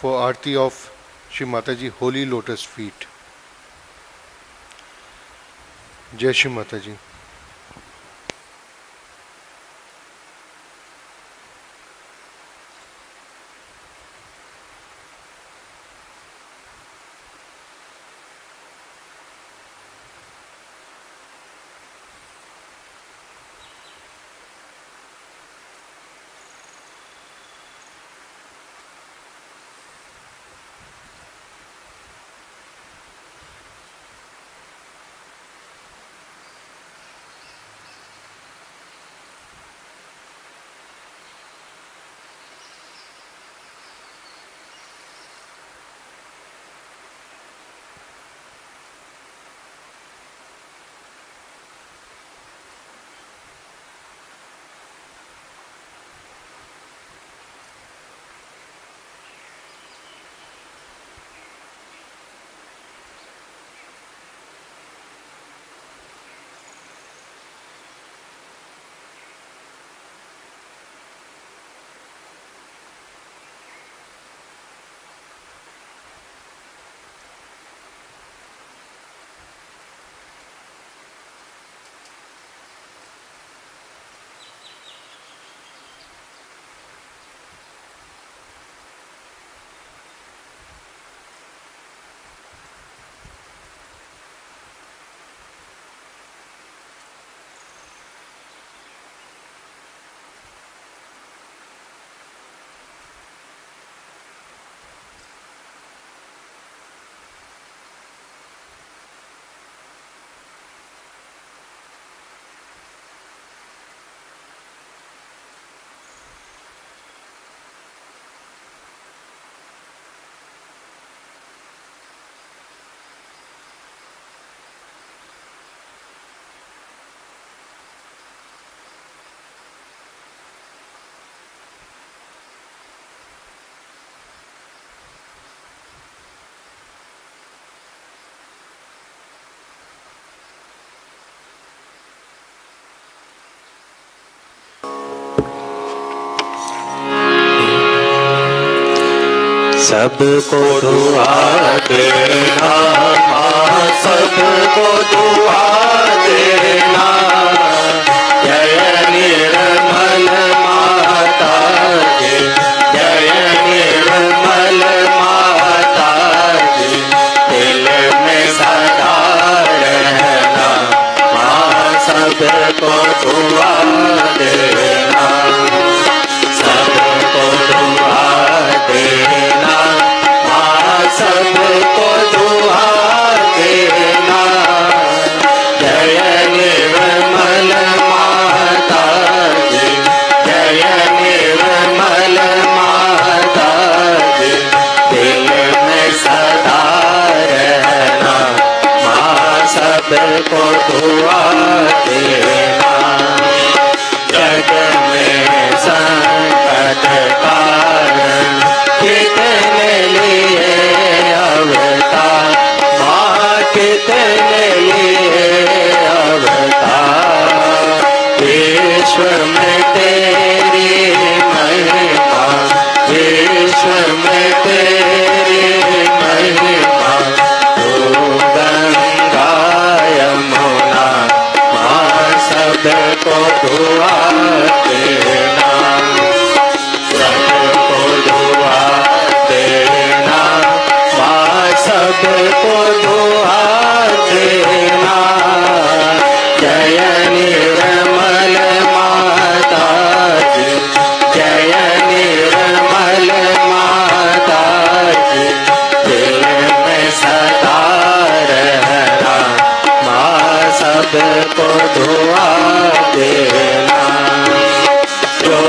for aarti of Shri Mata ji Holi lotus feet. Jai Shri Mata जी। सबको दुआ देना माँ, सबको दुआ देना। जय निर्मल माता जी, जय निर्मल माता जी, दिल में सदा रहना माँ, सबको दुआ देना, सबको दुआ देना माँ, सबको दुआ देना। जय निर्मल माता जी, जय निर्मल माता जी, दिल में सदा रहना माँ, सबको दुआ देना। जग में संकट कारण कितने लिए अवतार माँ, कितने लिए अवतार। विश्व में तेरी महिमा, विश्व में तेरी महिमा, तू गंगा यमुना माँ, सबको दुआ देना, सबको दुआ देना माँ, सबको दुआ देना। जय निर्मल माता जी, जय निर्मल माता जी, दिल में सदा रहना माँ, सबको दुआ देना। जो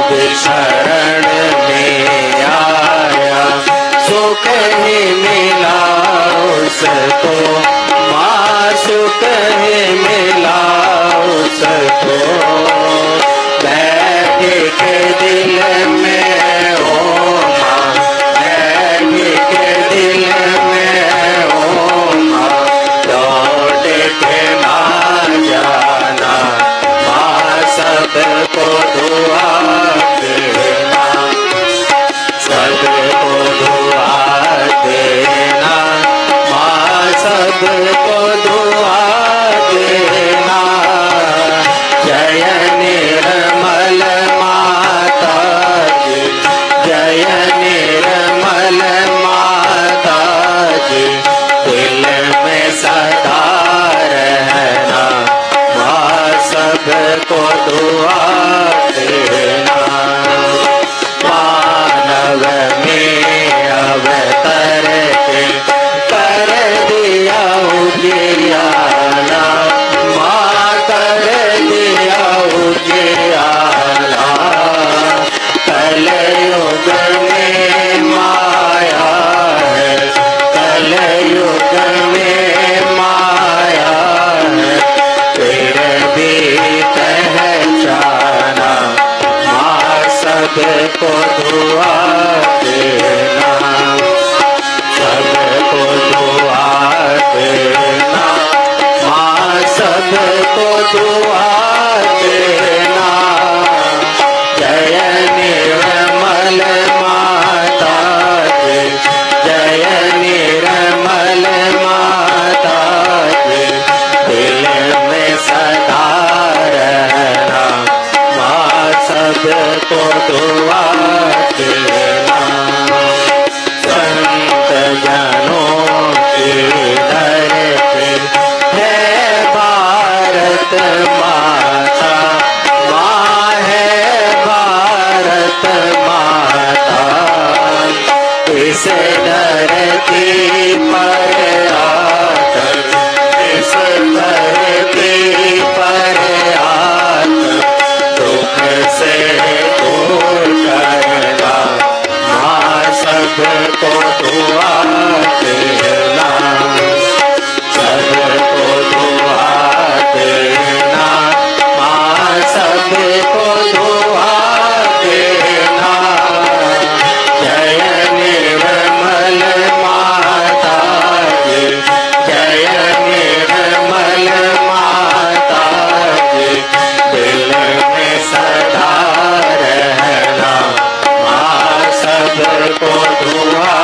भी शरण में आया सुख ही मिला उसको माँ, सुख ही मिला उसको। बैठ के दिल में ओ माँ, बैठ के दिल में ओ माँ, लौट के ना जाना माँ, सबको दुआ देना, सबको दुआ देना माँ, सबको दुआ देना। जय निर्मल माता जी, जय निर्मल माता जी, दिल में सदा रहना माँ, सबको दुआ देना। मानव में अवतर के कर दिया उजियाला माँ, कर दिया उजियाला। कलयुग में माया है, कलयुग में माया है, फिर भी पहचाना माँ, सबको दुआ देना, सबको दुआ देना माँ, सबको दुआ देना। जय निर्मल माता जी, जय निर्मल माता जी, दिल में सदा रहना माँ, सबको दुआ देना। संत जनों के दर पे है भारत माता, माँ है भारत माता। इस धरती पर आकर, इस धरती पर आकर, दुख से दूर करना माँ, सबको दुआ देना, सबको दुआ देना माँ, सबको दुआ देना। जय निर्मल माता जी, जय निर्मल माता जी, दिल में सदा रहना माँ, सबको दुआ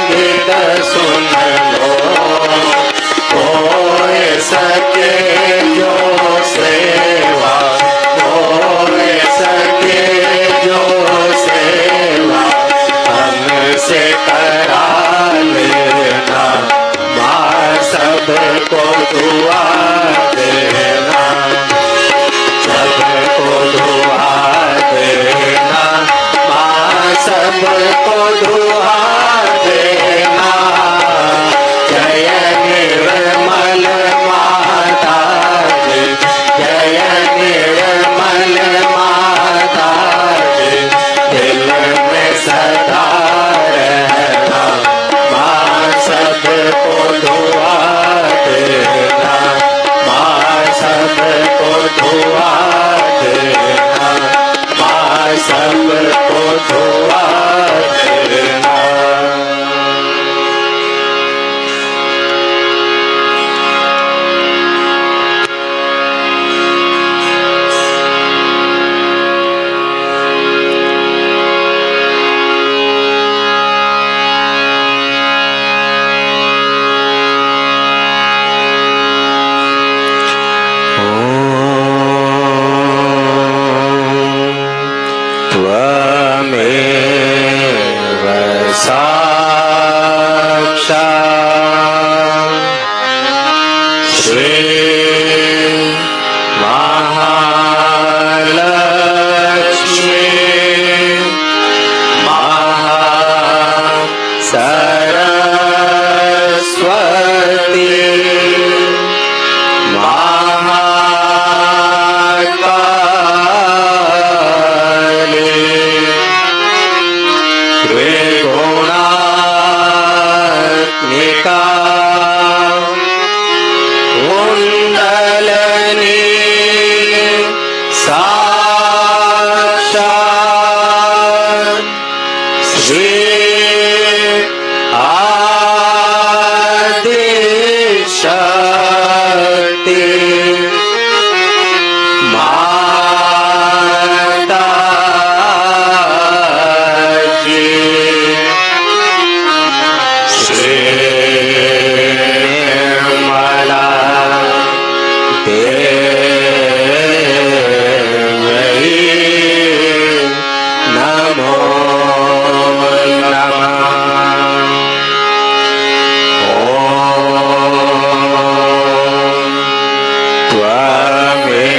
गीत सुन लो, कोई सके जो सेवा, कोई सके जो सेवा हमसे करा लेना, माँ सबको दुआ देना, सबको दुआ देना, माँ सबको दुआ देना। जय निर्मल माता जी, जय निर्मल माता जी, दिल में सदा रहना, माँ सबको दुआ देना, माँ सबको दुआ देना, माँ सबको दुआ देना। त्वमेव साक्षात् श्री महालक्ष्मी महासरस्वती महाकाली त्रिगुणात्मिका कुण्डलिनी साक्षात् श्री आदिशक्ति माता जी। श्री निर्मला देवी नमो नमः।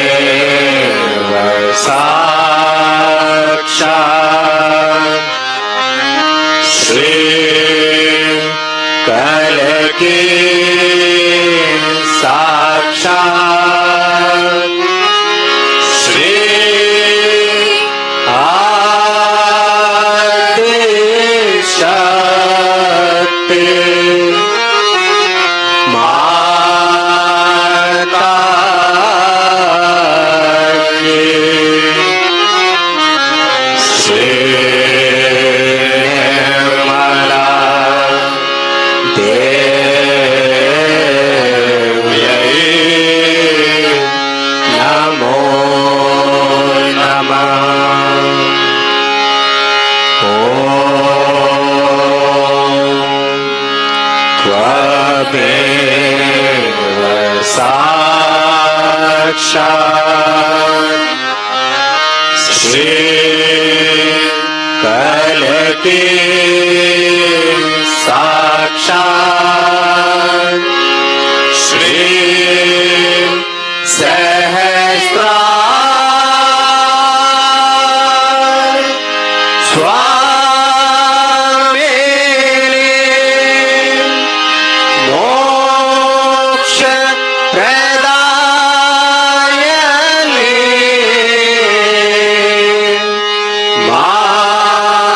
त्वमेव साक्षात् श्री कलकी साक्षात् श्री आदिशक्ति माता जी। श्री निर्मला देवी नमो नमः। त्वमेव साक्षात् श्री कलकी साक्षात् श्री सहस्रार स्वामिनी मोक्ष प्रदायिनी माता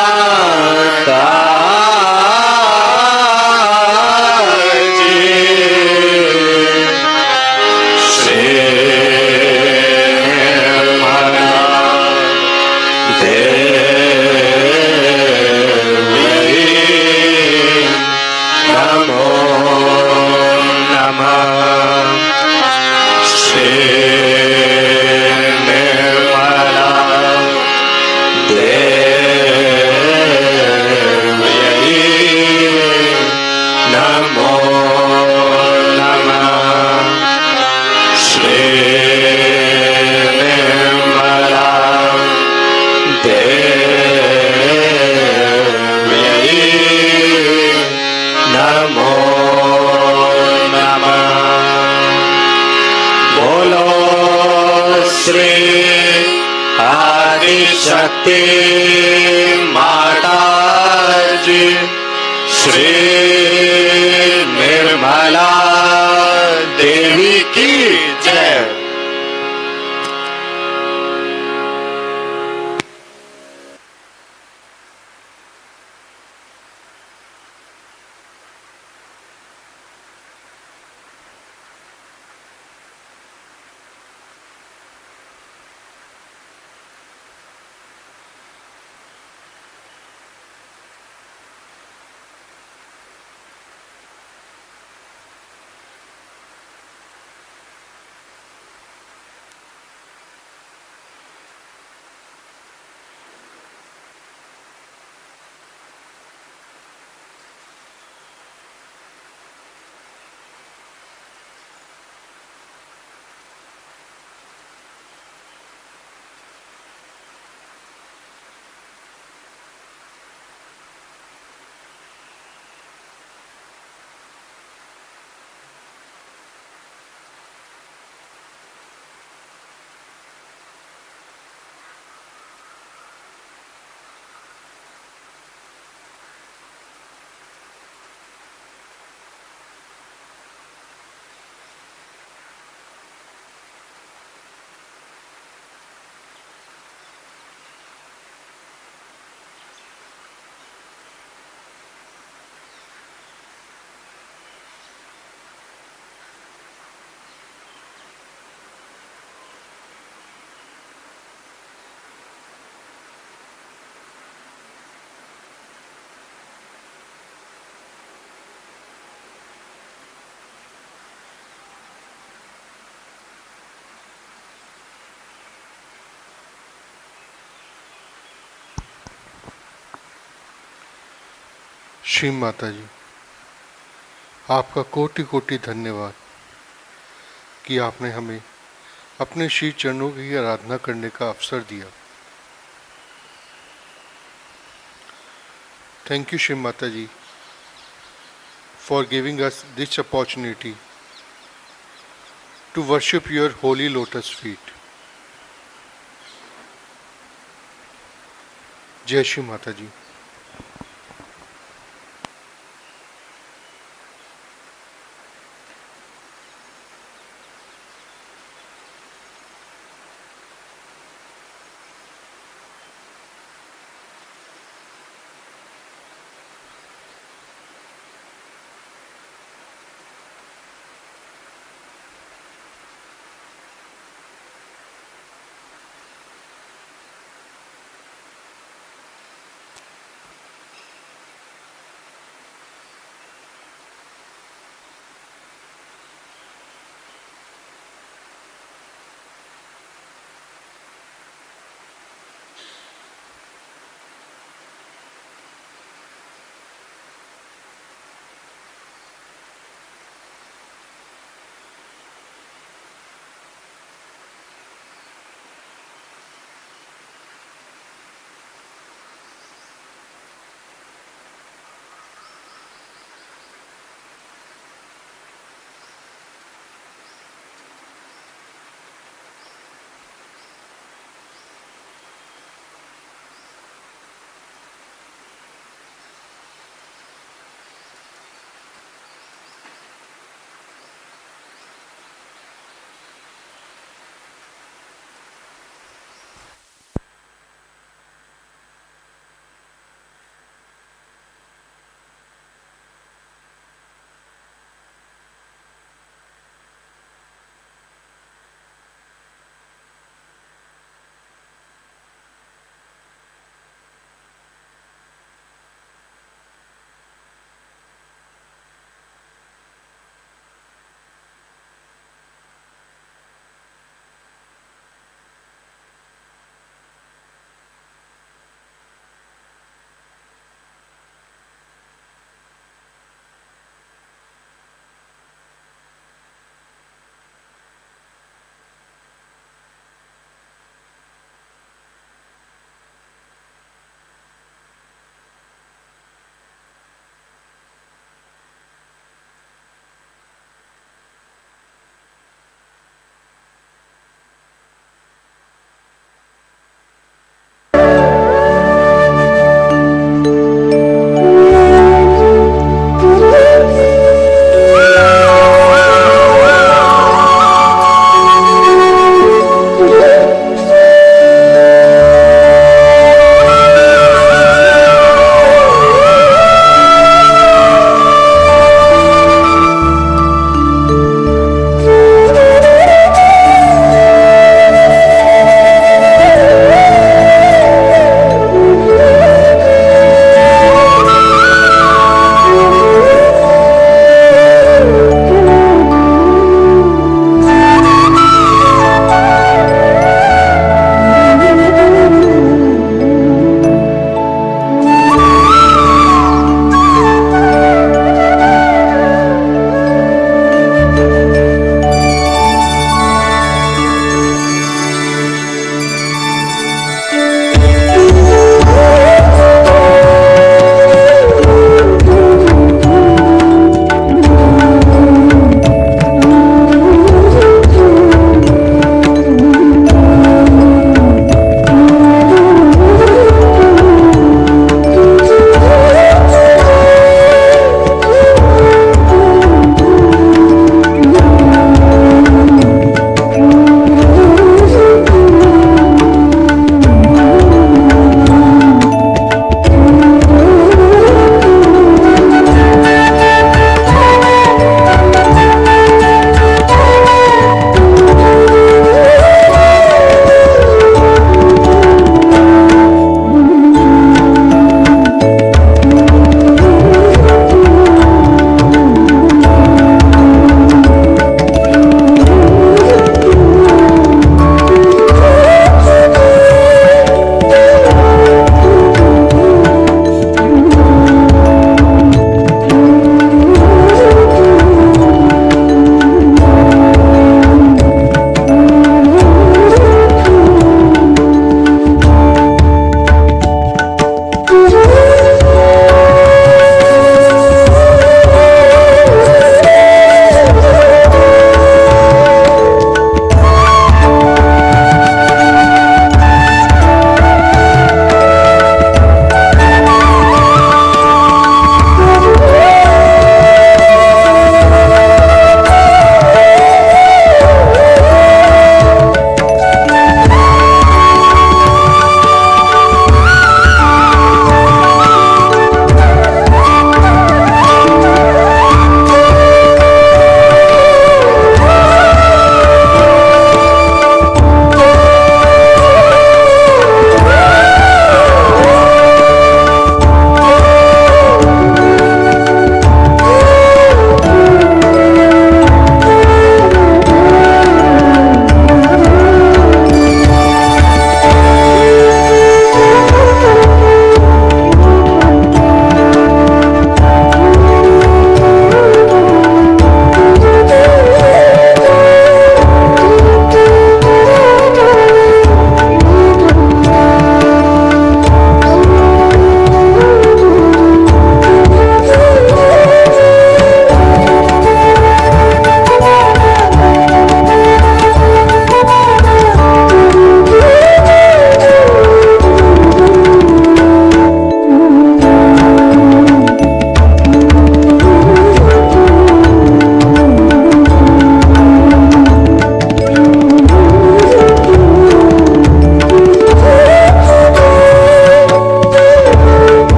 नमो नमः श्री निर्मला देव्यै नमो नमः बोलो श्री आदिशक्ति माता जी श्री निर्मला देवी की जय। श्री माता जी, आपका कोटि कोटि धन्यवाद कि आपने हमें अपने श्री चरणों की आराधना करने का अवसर दिया। Thank you Shri Mata ji for giving us this opportunity to worship your holy lotus feet. Jai Shri Mata ji.